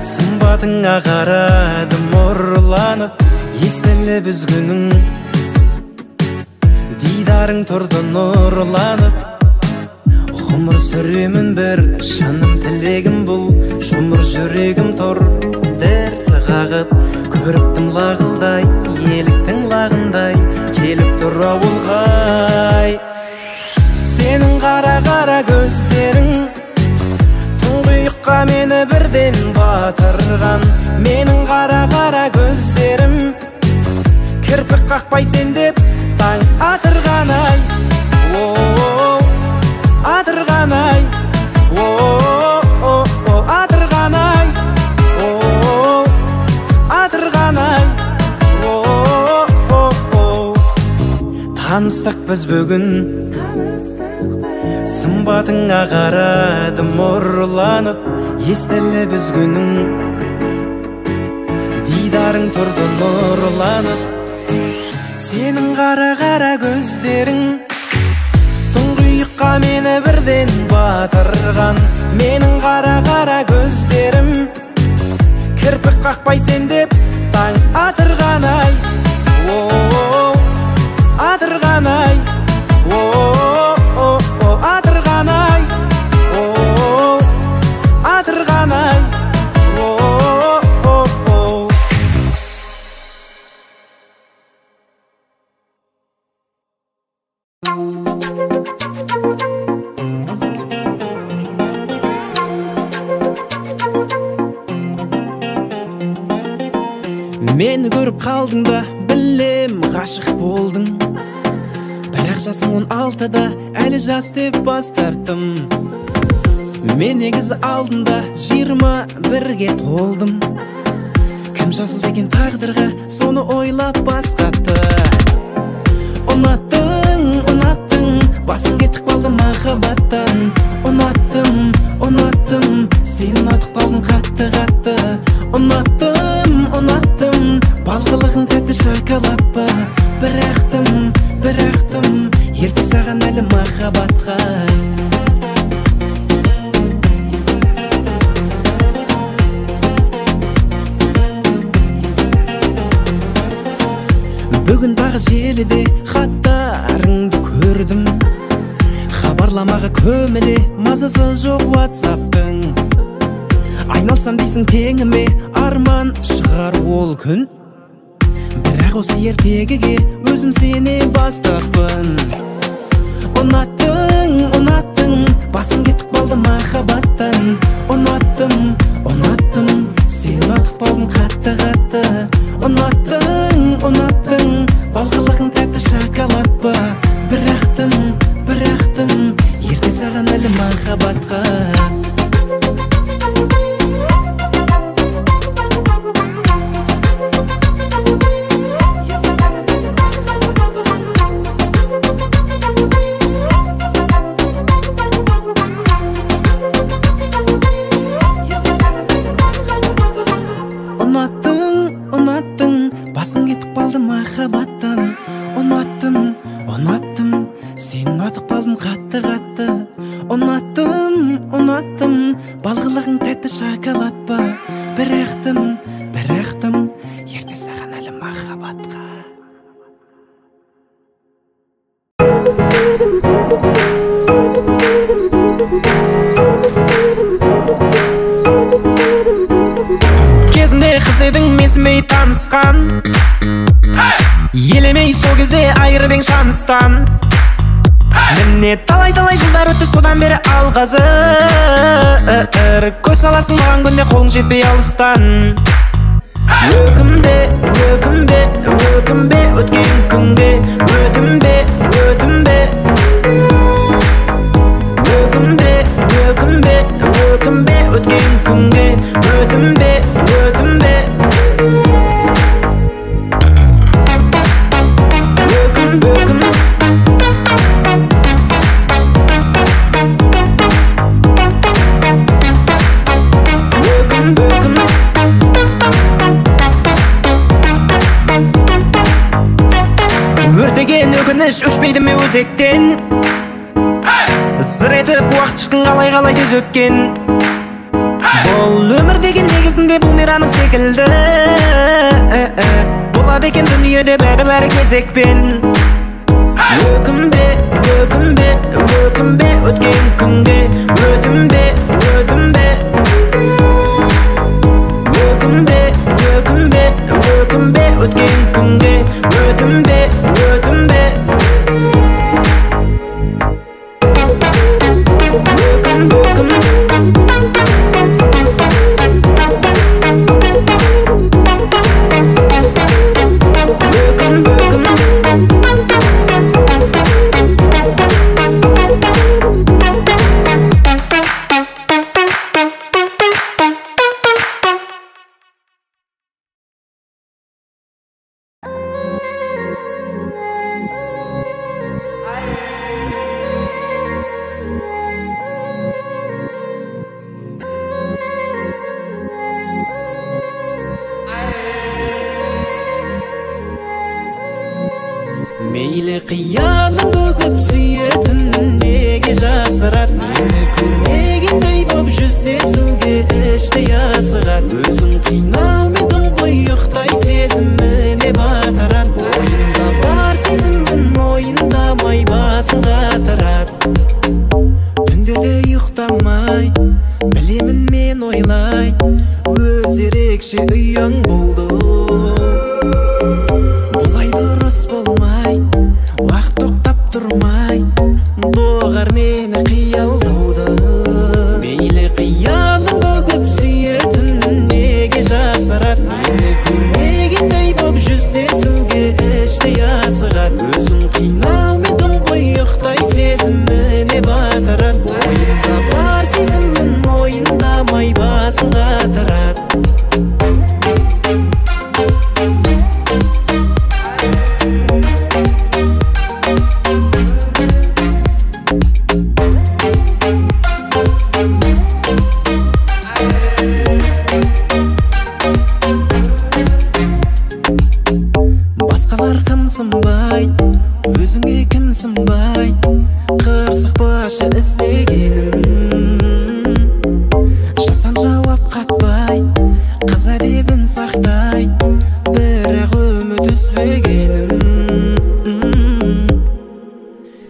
сымбатыңа қарадым ұрланып, естілі біз күнің, дидарың тұрды нұрланып. Ғұмыр сүремін бір, жаным тілегім бұл, жұмыр жүрегім тұр дір қағып. Көріктім лағылдай, еліктің лағындай, келіп тұр ауылғай. Сенің қара-қара көздерің тұңғиыққа мені бірден батырған. Менің қара-қара көздерім кірпік қақпай сен деп таң атырған ай, атырған ай, атырған ай, атырған ай. Таныстық біз бүгін, сымбатыңа қарадым ұрланып, естілі біз күнің, дидарың тұрды нұрланып. Сенің қара-қара көздерің атырған менің қара көздерім, кірпік қақпай сен деп таң атырған ай, атырған ай, атырған ай, атырған ай. Мені көріп қалдың ба, білем ғашық болдың, бірақ жасым 16-да әлі жас деп бас тарттым. Мен негізі алдында 21-ге толдым. Кім жазылды екен тағдырға, соны ойлап бас қатты. Ұнаттың, басың кетіп қалды махаббаттан. Ұнаттым, сен ұнатып қалдың қатты. Ұнаттым, балғылығың тәтті шоколад ба. Бірақтым, ерте саған әлі махаббатқа. Бүгін тағы желіде хаттарыңды көрдім, хабарламаға көміле мазасы жоқ WhatsApp-тың. Айналсам дейсің теңіме, арман шығар ол күн, бірақ осы ертегіге өзім сене бастаппын. Ұнаттың, басым кетіп қалды махаббаттан. Ұнаттым, сен ұнатып қалдың қатты. Ұнаттың, балғылығың тәтті шоколад ба. Бірақтым, ерте саған әлі махаббатқа. Ұнаттың, басың кетіп қалды махаббаттан. Ұнаттым, сен ұнатып қалдың қатты. Ұнаттым, балғылығың тәтті шоколад ба. Бірақтым, ерте саған әлі махаббатқа. Кезінде қыз едің менсінбей танысқан, елемей сол кезде айырып ең шаныстан. Міне талай жылдар өтті, содан бері алғазыр. Көз саласың маған күнде, қолың жетпей алыстан. Өкінбе өткен күнге. Өкінбе өткен күнге. Өкінбе өртеген өкініш өшпейді ме өзектен. Зыр етіп уақыт шіркін қалай тез өткен. Бұл өмір деген негізінде бумеранг секілді. Болады екен дүниеде бәрі кезекпен. Өкінбе өткен күнге. Өкінбе өткен күнге. Өкінбе Мейлі қиялым бүгіп сүйетін, неге жасырат мені көрмеген. кеше үйің болды. Бұлай дұрыс болмайды, уақыт тоқтап тұрмайды, доғар мені қиялдауды. Мейлі қиялым бөгіп сүйетін неге жасырады, мені көрмегендей боп жүздесуге іштей асығады. Өзін қинаумен тұңғиықтай сезіміне батырады, бойында бар сезімін мойындамай басын қатырады. Басқалар қымсынбайды, өзіңе кім сынбайды, қырсық башы іздегенім. Жасам жауап қатпайды, қыз әдебін сақтайды, бірақ үміт үзбегенім.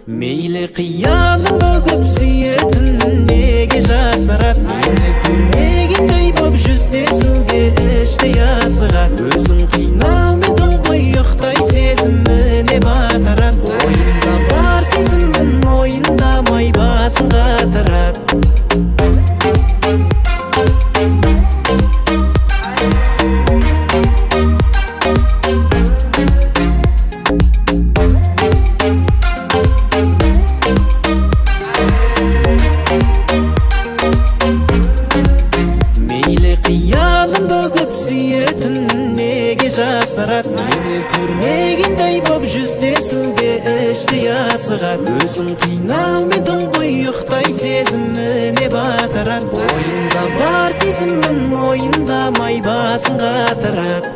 Мейлі қиялым бөгіп сүйетін неге жасырады, мені көрмегендей боп жүздесуге іштей асығады. Өзін қинаумен тұңғиықтай сезіміне батырады, бойында бар сезімін мойындамай басын қатырады. Мейлі қиялым бөгіп сүйетін неге жасырады, мені көрмегендей боп жүздесуге іштей асығады. Өзін қинаумен тұңғиықтай сезіміне батырады, бойында бар сезімін мойындамай басын қатырады.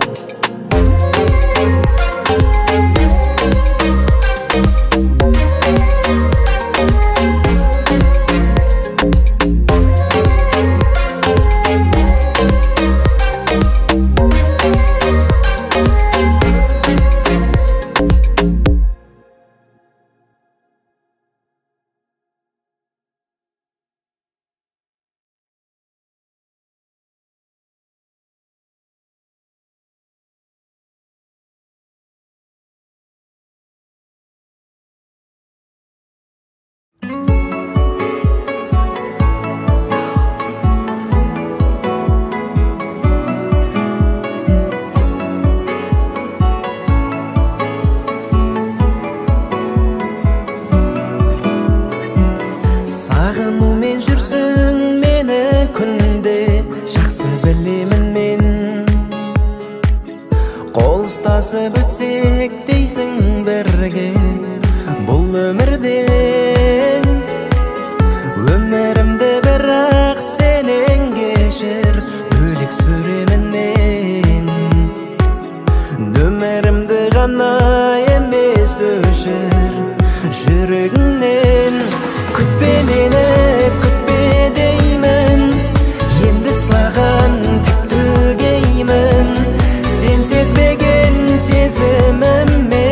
Сағынумен жүрсің мені күнде, жақсы білемін мен. Қол ұстасып өтсек дейсің бірге бұл өмірден. Өмірімді бірақ сенен кешір, бөлек сүремін мен. Өмірімді ғана емес өшір жүрегіңнен. Күтпе мені, күтпе деймін, енді саған тек төгеймін. Сен сезбеген сезіміме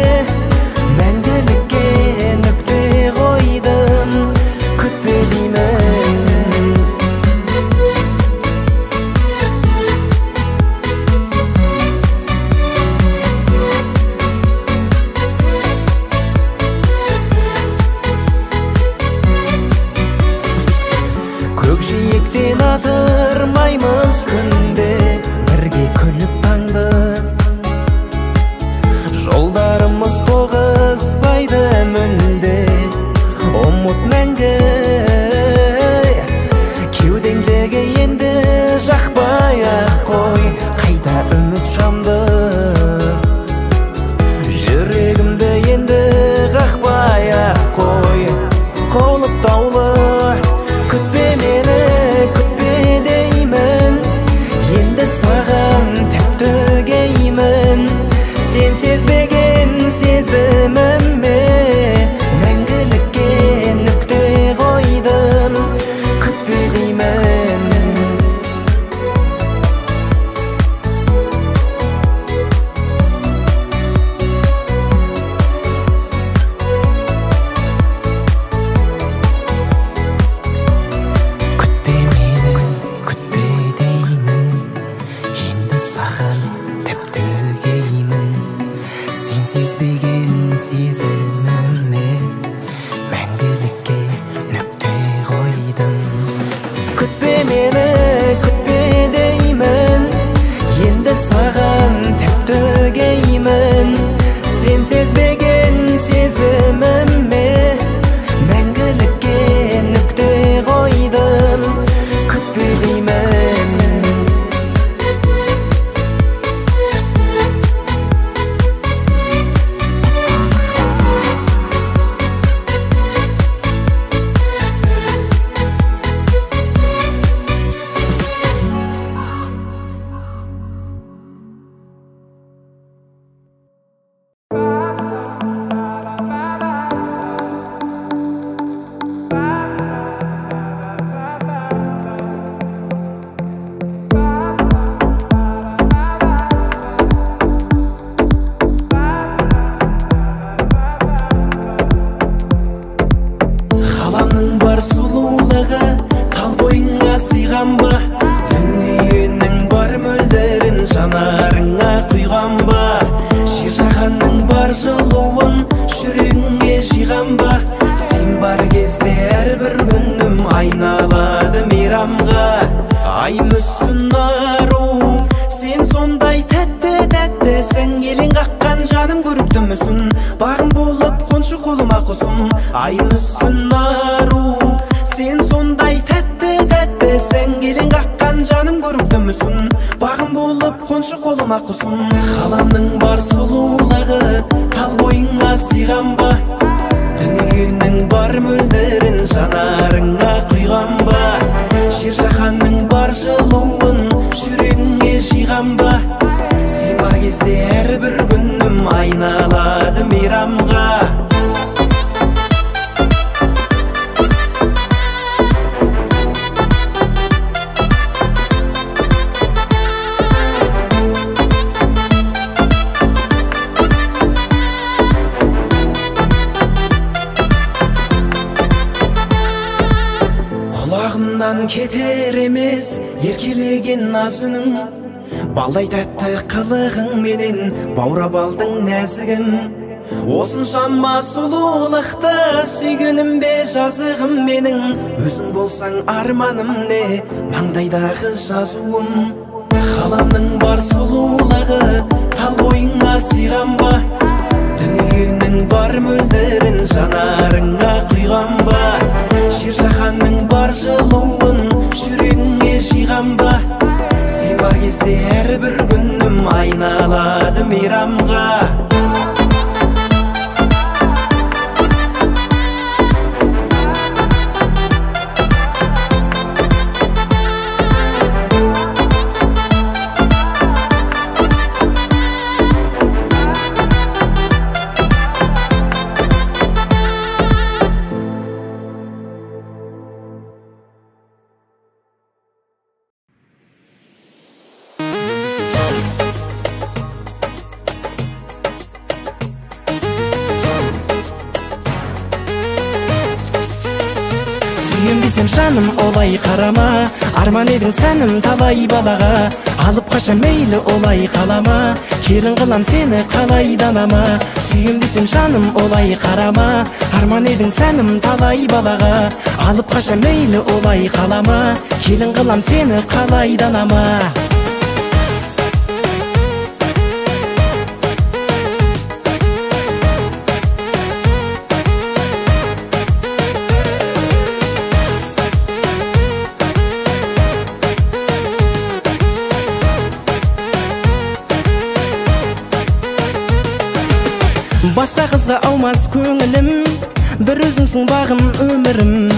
мәңгілікке нүкте қойдым. Күтпе деймін. Көкжиектен атырмаймыз күнде, бірге күліп таңды. Жолдарымыз тоғыспайды мүлде, ұмыт мәңгі. Кеудеңдегі енді жақпай-ақ қой, қайта үміт шамды. Жүрегімді енді қақпай-ақ қой, қолып таулы. Күтпе мені, күтпе деймін, енді саған тек төгеймін. Сен сезбеген сезіміме мәңгілікке нүкте қойдым. Күтпе деймін. бар сұлулығы тал бойыңа сыйған ба? Дүниенің бар мөлдерін жанарыңа құйған ба? Жер жаһанның бар жылуын жүрегіңе жиған ба? Сен бар кезде әрбір күнім айналады мейрамға. Ай мүсін ару, сен сондай тәтті-тәттісің. Елең қаққан жаным көрікті мүсін, бағым болып қоншы қолыма құсын. Ай мүсін ару, сен сондай тәтті-тәттісің. Елең қаққан жаным көрікті мүсін, бағым болып қоншы қолыма құсын. Ғаламның бар сұлулығы тал бойыңа сыйған ба? Дүниенің бар мөлдерін жанарыңа құйған ба? Жер жаһанның бар жылуын жүрегіңе жиған ба? Сен бар кезде әрбір күнім айналады мейрамға. Құлағымнан кетер емес еркелеген наз үнің, балдай тәтті қылығың менен баурап алдың нәзігім. Осыншама сұлулықты сүйгенім бе жазығым менің? Өзің болсаң арманым не, маңдайдағы жазуым. Ғаламның бар сұлулығы тал бойыңа сыйған ба? Дүниенің бар мөлдерін жанарыңа құйған ба? Жер жаһанның бар жылуын жүрегіңе жиған ба? Сен бар кезде әрбір күнім айналады мейрамға. Сүйем десем жаным олай қарама, арман едің сәнім талай балаға. Алып қаша мейлі олай қалама, келін қылам сені қалай данама. Сүйем десем жаным олай қарама, арман едің сәнім талай балаға. Алып қаша мейлі олай қалама, келін қылам сені қалай данама. Басқа қызға аумас көңілім, бір өзіңсің бағым өмірім.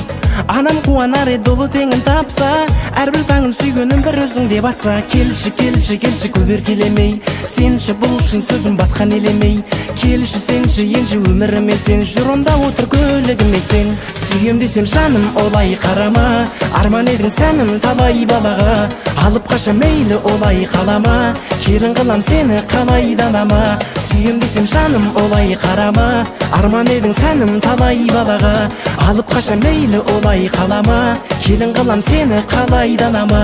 Анам қуанар еді ұлы теңін тапса, әрбір таңын сүйгенім бір өзің деп атса. Келші, келші, келші көп еркелемей, сенші бұл үшін сөзім басқа нелемей. Келші, сенші, енші өміріме сен, жүр онда отыр көлігіме сен. Сүйем десем жаным олай қарама, арман едің сәнім талай балаға. Алып қаша мейлі олай қалама, келін қылам сені қалай данама. Сүйем десем жаным олай қарама, арман едің сәнім талай балаға. Алып қаша мейлі олай қалама, келін қылам сені қалай данама.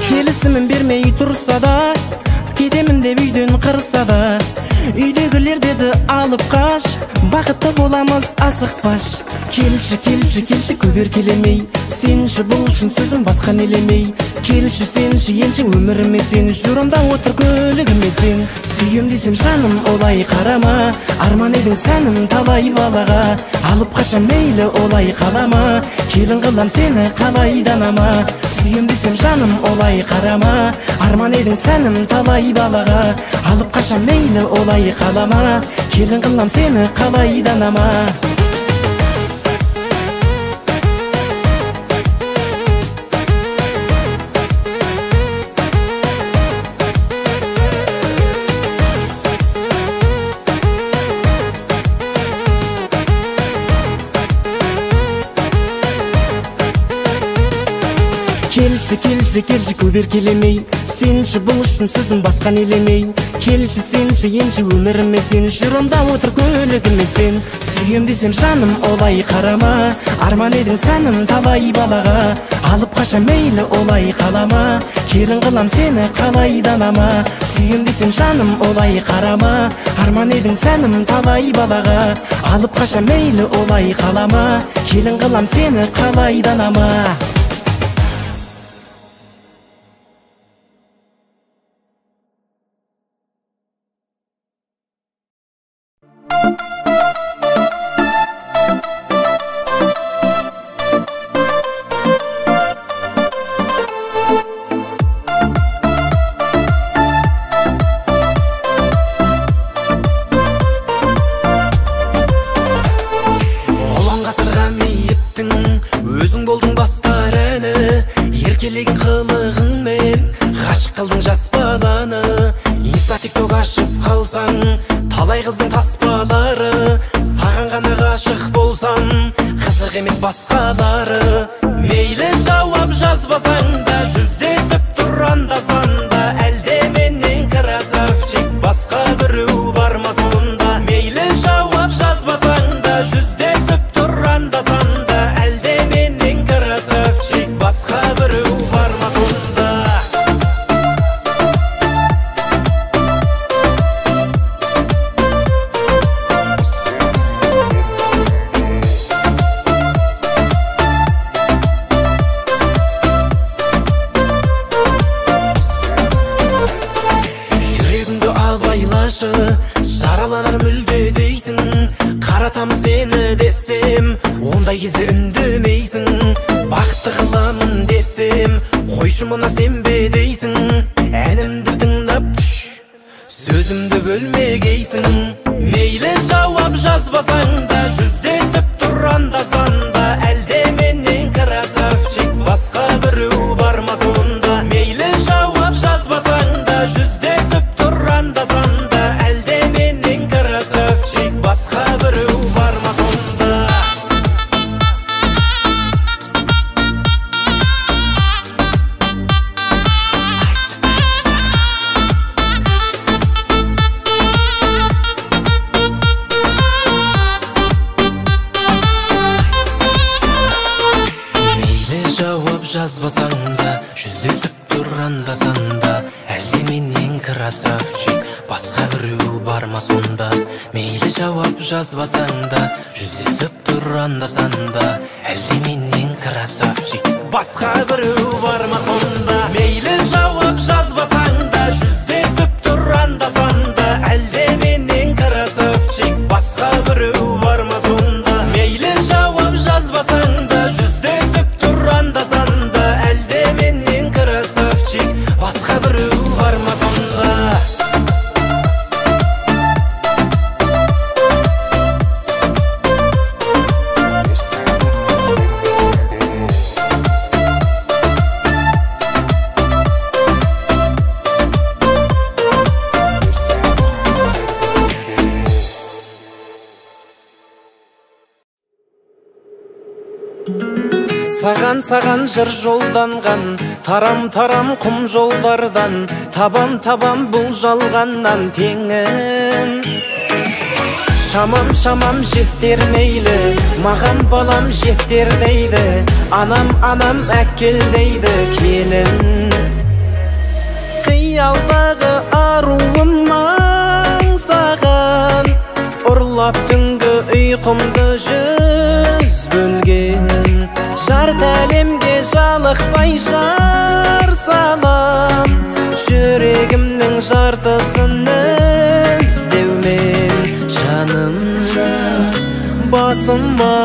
Келісімін бермей тұрса да, кетемін деп үйден қырса да. Үйдегілер деді алып қаш, бақытты боламыз асықпаш. Келші, келші, келші көп еркелемей, сенші бұл үшін сөзім басқа нелемей. Келші, сенші, енші өміріме сен, жүр онда отыр көлігіме сен. Сүйем десем жаным олай қарама, арман едің сәнім талай балаға. Алып қаша мейлі олай қалама, келін қылам сені қалай данама. Сүйем десем жаным олай қарама, арман едің сәнім талай балаға. Алып қаша мейлі олай қалама, келін қылам сені қалай данама. келші көберкелемей, сенші бұл үшін сөзім басқан елемей. Келші сенші енші өміріме сен, жүр онда отыр көлігіме сен. Сүйем десем жаным олай қарама, арман едің сәнім талай балаға. Алып қаша мейлі олай қалама, келін қылам сені қалай данама. Сүйем десем жаным олай қарама, арман едің сәнім талай балаға. Алып қаша мейлі олай қалама, келін қылам сені қалай данама. Өзің болдың бастар әні, еркелеген қылығыңмен ғашық қылдың жас баланы. Инста тикток ашып қалсаң, талай қыздың таспалары. Саған ғана ғашық болсам, қызық емес басқалары. Мейлі жауап жазбасаң да, жүздесіп тұр анда-санда. Әлде менен красавчик, басқа біреу бар ма сонда? Мейлі жауап жазбасаң да, жүздесіп тұр анда-санда. Басқа біреу бар ма сонда? Жүрегімді абайлашы, жараланар мүлде дейсің. Қаратам сені десем, ондай кезде үндемейсің. Бақытты қыламын десем, қойшы мұна сенбе дейсің. Әнімді тыңдап, сөзімді бөлмегейсің. Мейлі жауап жазбасаң да, жүздесіп тұр анда-санда. Әлде менен красавчик, басқа біреу бар ма сонда? Мейлі жауап жазбасаң да, жүздесіп тұр анда-санда. Әлде менен красавчик, басқа біреу бар ма сонда? Жазбасаң да, жүздесіп тұр анда-санда. Әлде менен красавчик, басқа біреу бар ма сонда? Мейлі жауап жазбасаң да, жүздесіп тұр анда-санда. Әлде менен красавчик, басқа біреу бар ма сонда? Мейлі жауап жазбасаң да, жүздесіп тұр анда-санда. Әлде менен красавчик, басқа біреу бар ма сонда? Мейлі жауап жазбасаң да, жүздесіп тұр анда-санда. Әлде менен красавчик, басқа біреу бар ма сонда? Саған жыр жолданған, тарам-тарам құм жолдардан. Табам бұл жалғаннан теңім. Шамам жеттер мейлі, маған балам жеттер дейді. Анам әкел дейді келін. Қиялдағы аруым аңсаған, ұрлап түнгі ұйқымды жүз бөлген. Жарты әлемге жалықпай жар салам, жүрегімнің жартысын іздеумен. Жаным, басыма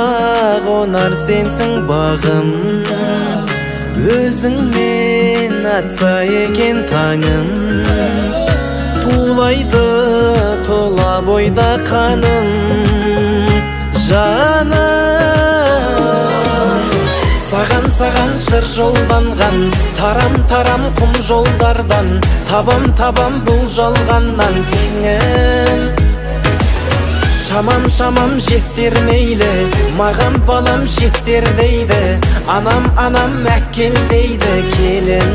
қонар сенсің бағым, өзіңмен атса екен таңым. Тулайды тола бойда қаным, жаным. Саған жыр жолданған, тарам-тарам құм жолдардан. Табам бұл жалғаннан теңім. Шамам жеттер мейлі, маған балам жеттер дейді. Анам мәккел дейді келін.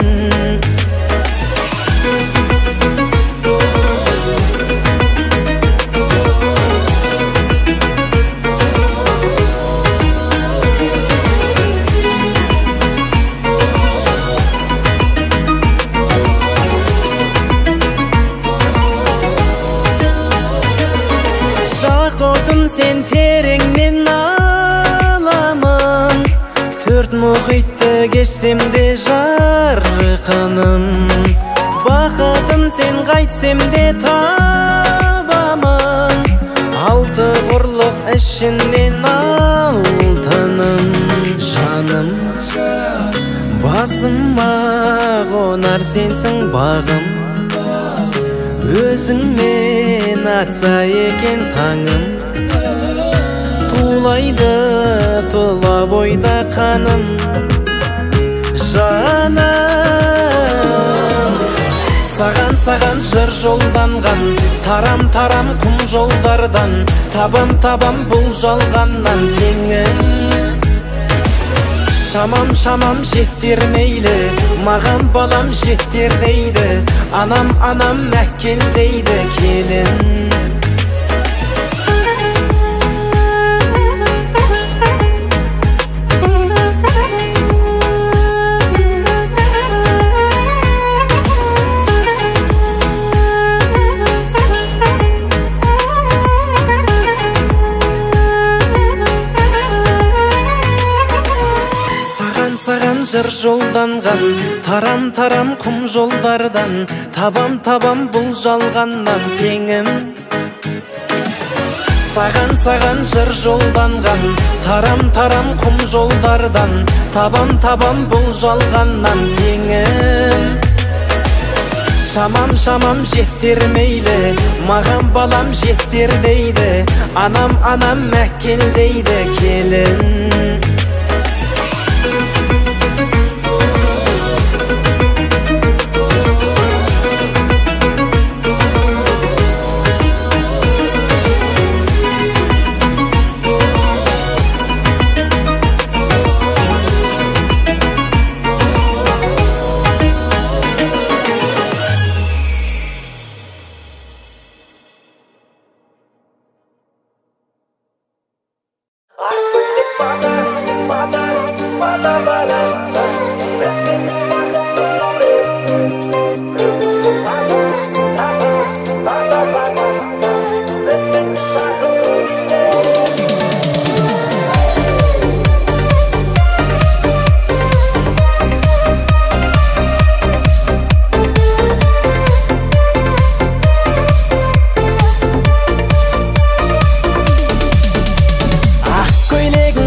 Sen terеңнен аламын, төрт мұхитты кешсем де жарқыным. Бақытым сен қайтсем де табамын, алты құрлық ішінен алтыным. Жаным, басыма қонар сенсің бағым, өзіңмен атса екен таңым. Тулайды тұла бойда қаным, жаным. Саған жыр жолданған, тарам құм жолдардан, табам бұл жалғаннан теңін. Шамам жеттер мейлі, маған балам жеттер дейді. Анам мәккел дейді келін. Саған жыр жолданған, тарам құм жолдардан, табам бұл жалғаннан теңім. Саған жыр жолданған, тарам құм жолдардан, табам бұл жалғаннан теңім. Шамам жеттер мейлі, маған балам жеттер дейді. Анам мәккел дейді келін.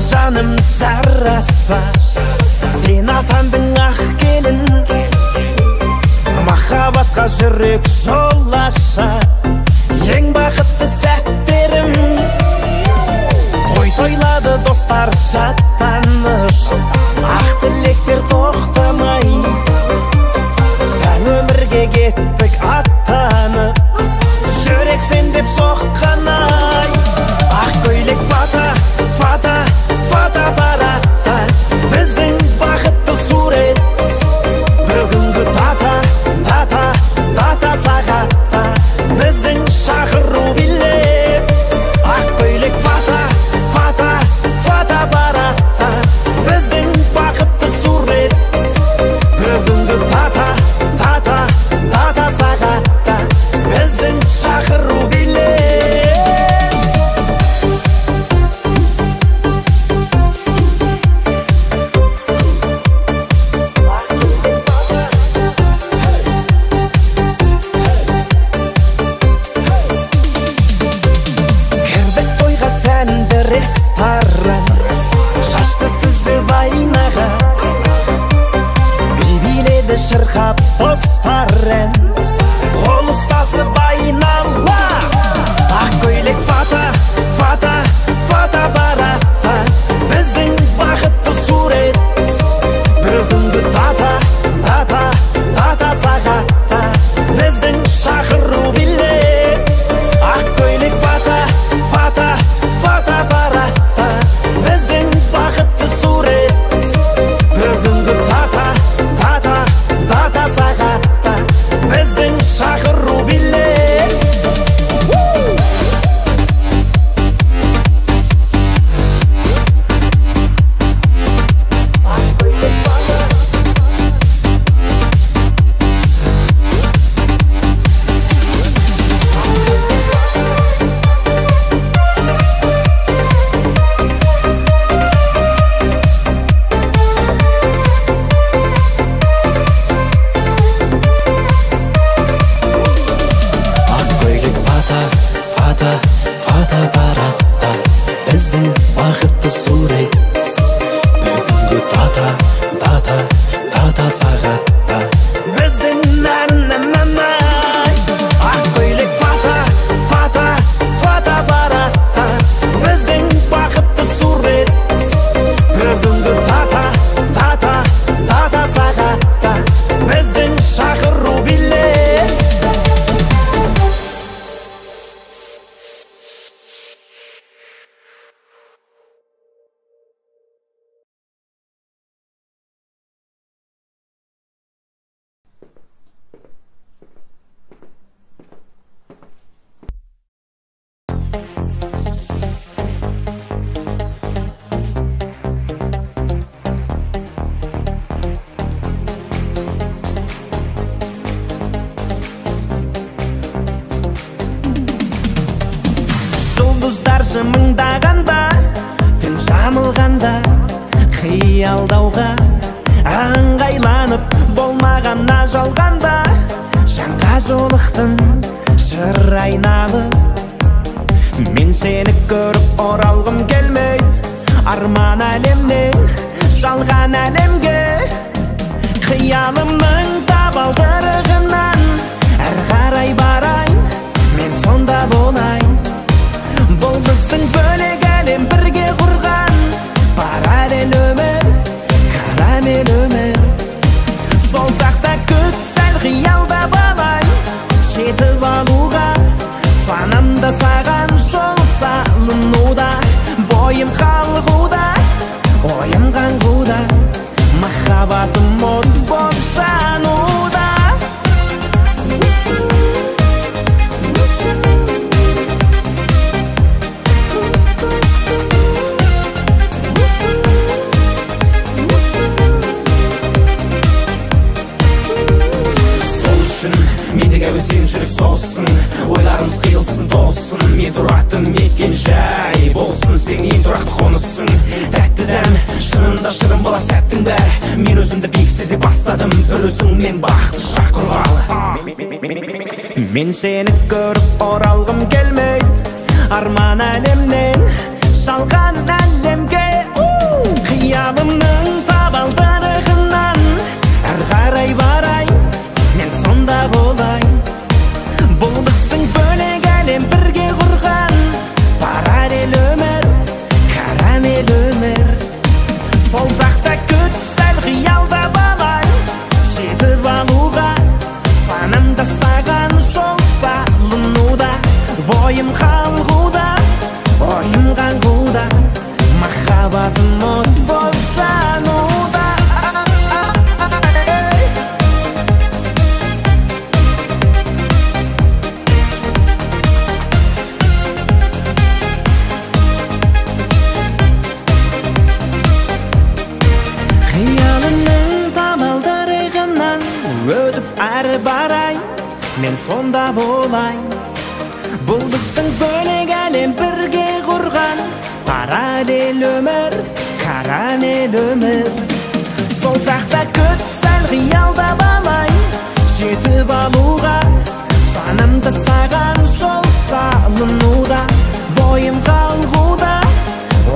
Жаным жараса, сен атандың ақ келін, махаббатқа жүрек жол аша, ең бақытты сәттерім. Тойлады достар шаттанып, ақ тілектер тоқтамай, сән өмірге кеттік аттанып, жүрек сен деп соққанай. Ақ көйлек фата баратта, біздің бақытты сурет. Бүгінгі дата сағатта, біздің шақыру билет. Ақ көйлек фата баратта, біздің бақытты сурет. Бүгінгі дата сағатта, біздің шақыру билет. Ресторан, шашты түзіп айнаға, биледі шырқап достар ән, қол ұстасып айнала. Ақ көйлек фата баратта, біздің бақытты сурет. Бүгінгі дата сағатта, біздің шақыру билет. Ақ көйлек фата жылдаршы мыңдағанда, түн жамылғанда қиялдауға аңғайланып болмағанна жалғанда, жанға жолықтың жыр айналып. Мен сені көріп оралғым келмей, арман әлемнен жалған әлемге. Қиялымның табалдырығынан әр қарай барайын, мен сонда болайын. Бұл біздің бөлек әлем бірге құрған параллель өмір, карамель өмір. Сол жақта күт, сәл қиялда болайын, жетіп алуға санамда саған жол салынуда. Бойым қалғуда, ойым қаңғуда, махаббатым от болып жануда. Сол үшін мендегі әуесен жүрек соғсын, ойларымыз қиылсын тосын. Мен тұратын мекен жай болсын, сен ең тұрақты қонысың. Тәтті дәм, шынында шырын бола сәттің бәрі. Мен өзімді биік сезе бастадым, бір өзіңмен бақытты шақ құрғалы. Мен сені көріп оралғым келмей, арман әлемнен жалған әлемге. Қиялымның табалдырығынан әр қарай барайын, мен сонда болайын. Бұл біздің бөлек әлем бірге құрған параллель өмір, карамель өмір. Сол жақта күт, сәл қиялда болайын, жетіп алуға санамда саған жол салынуда. Бойым қалғуда, ойым қаңғуда, махаббатым от болып жануда. Өтіп әрі барайын, мен сонда болайын. Бұл біздің бөлек әлем бірге құрған параллель өмір, карамель өмір. Сол жақта күт, сәл қиялда болайын, жетіп алуға санамда саған жол салынуда. Бойым қалғуда,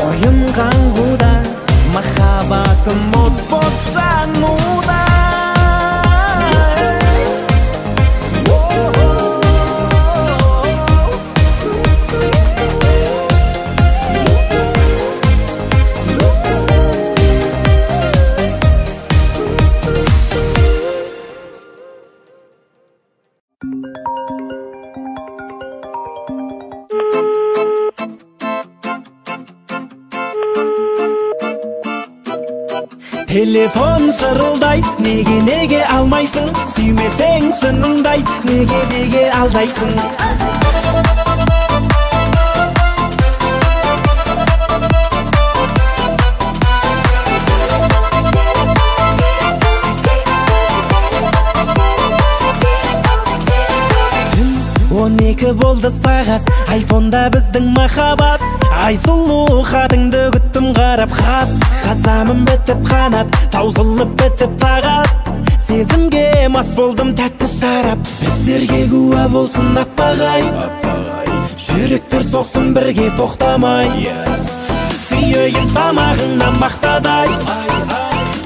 ойым қаңғуда, махаббатым от болып жануда. Телефон шырылдай, неге алмайсың? Сүймесең шыныңдай, неге алдайсың? Түн 12 болды сағат, айфонда біздің махаббат. Ай сұлу хатыңды күттім қарап, хат жазамын бітіп қанат, таусылып бітіп тағат. Сезімге мас болдым тәтті шарап, біздерге куә болсын аппағай. Жүректер соқсын бірге тоқтамай, сүйейін тамағыңнан мақтадай,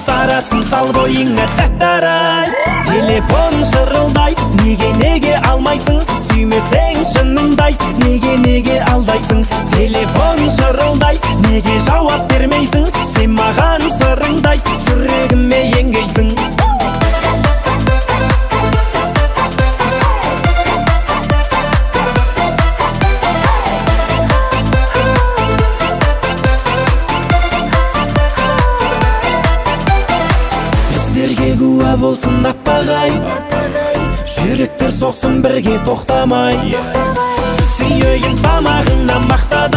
тарасын тал бойыңа тәттарай. Телефон шырылдай, неге алмайсың? Сүймесең шыныңдай, неге алдайсың? Телефон шырылдай, неге жауап бермейсің? Сен маған сырыңдай, жүрегіме еңгейсің. Біздерге куә болсын аппағай, жүректер соқсын бірге тоқтамай, сүйейін тамағыңнан мақтадай.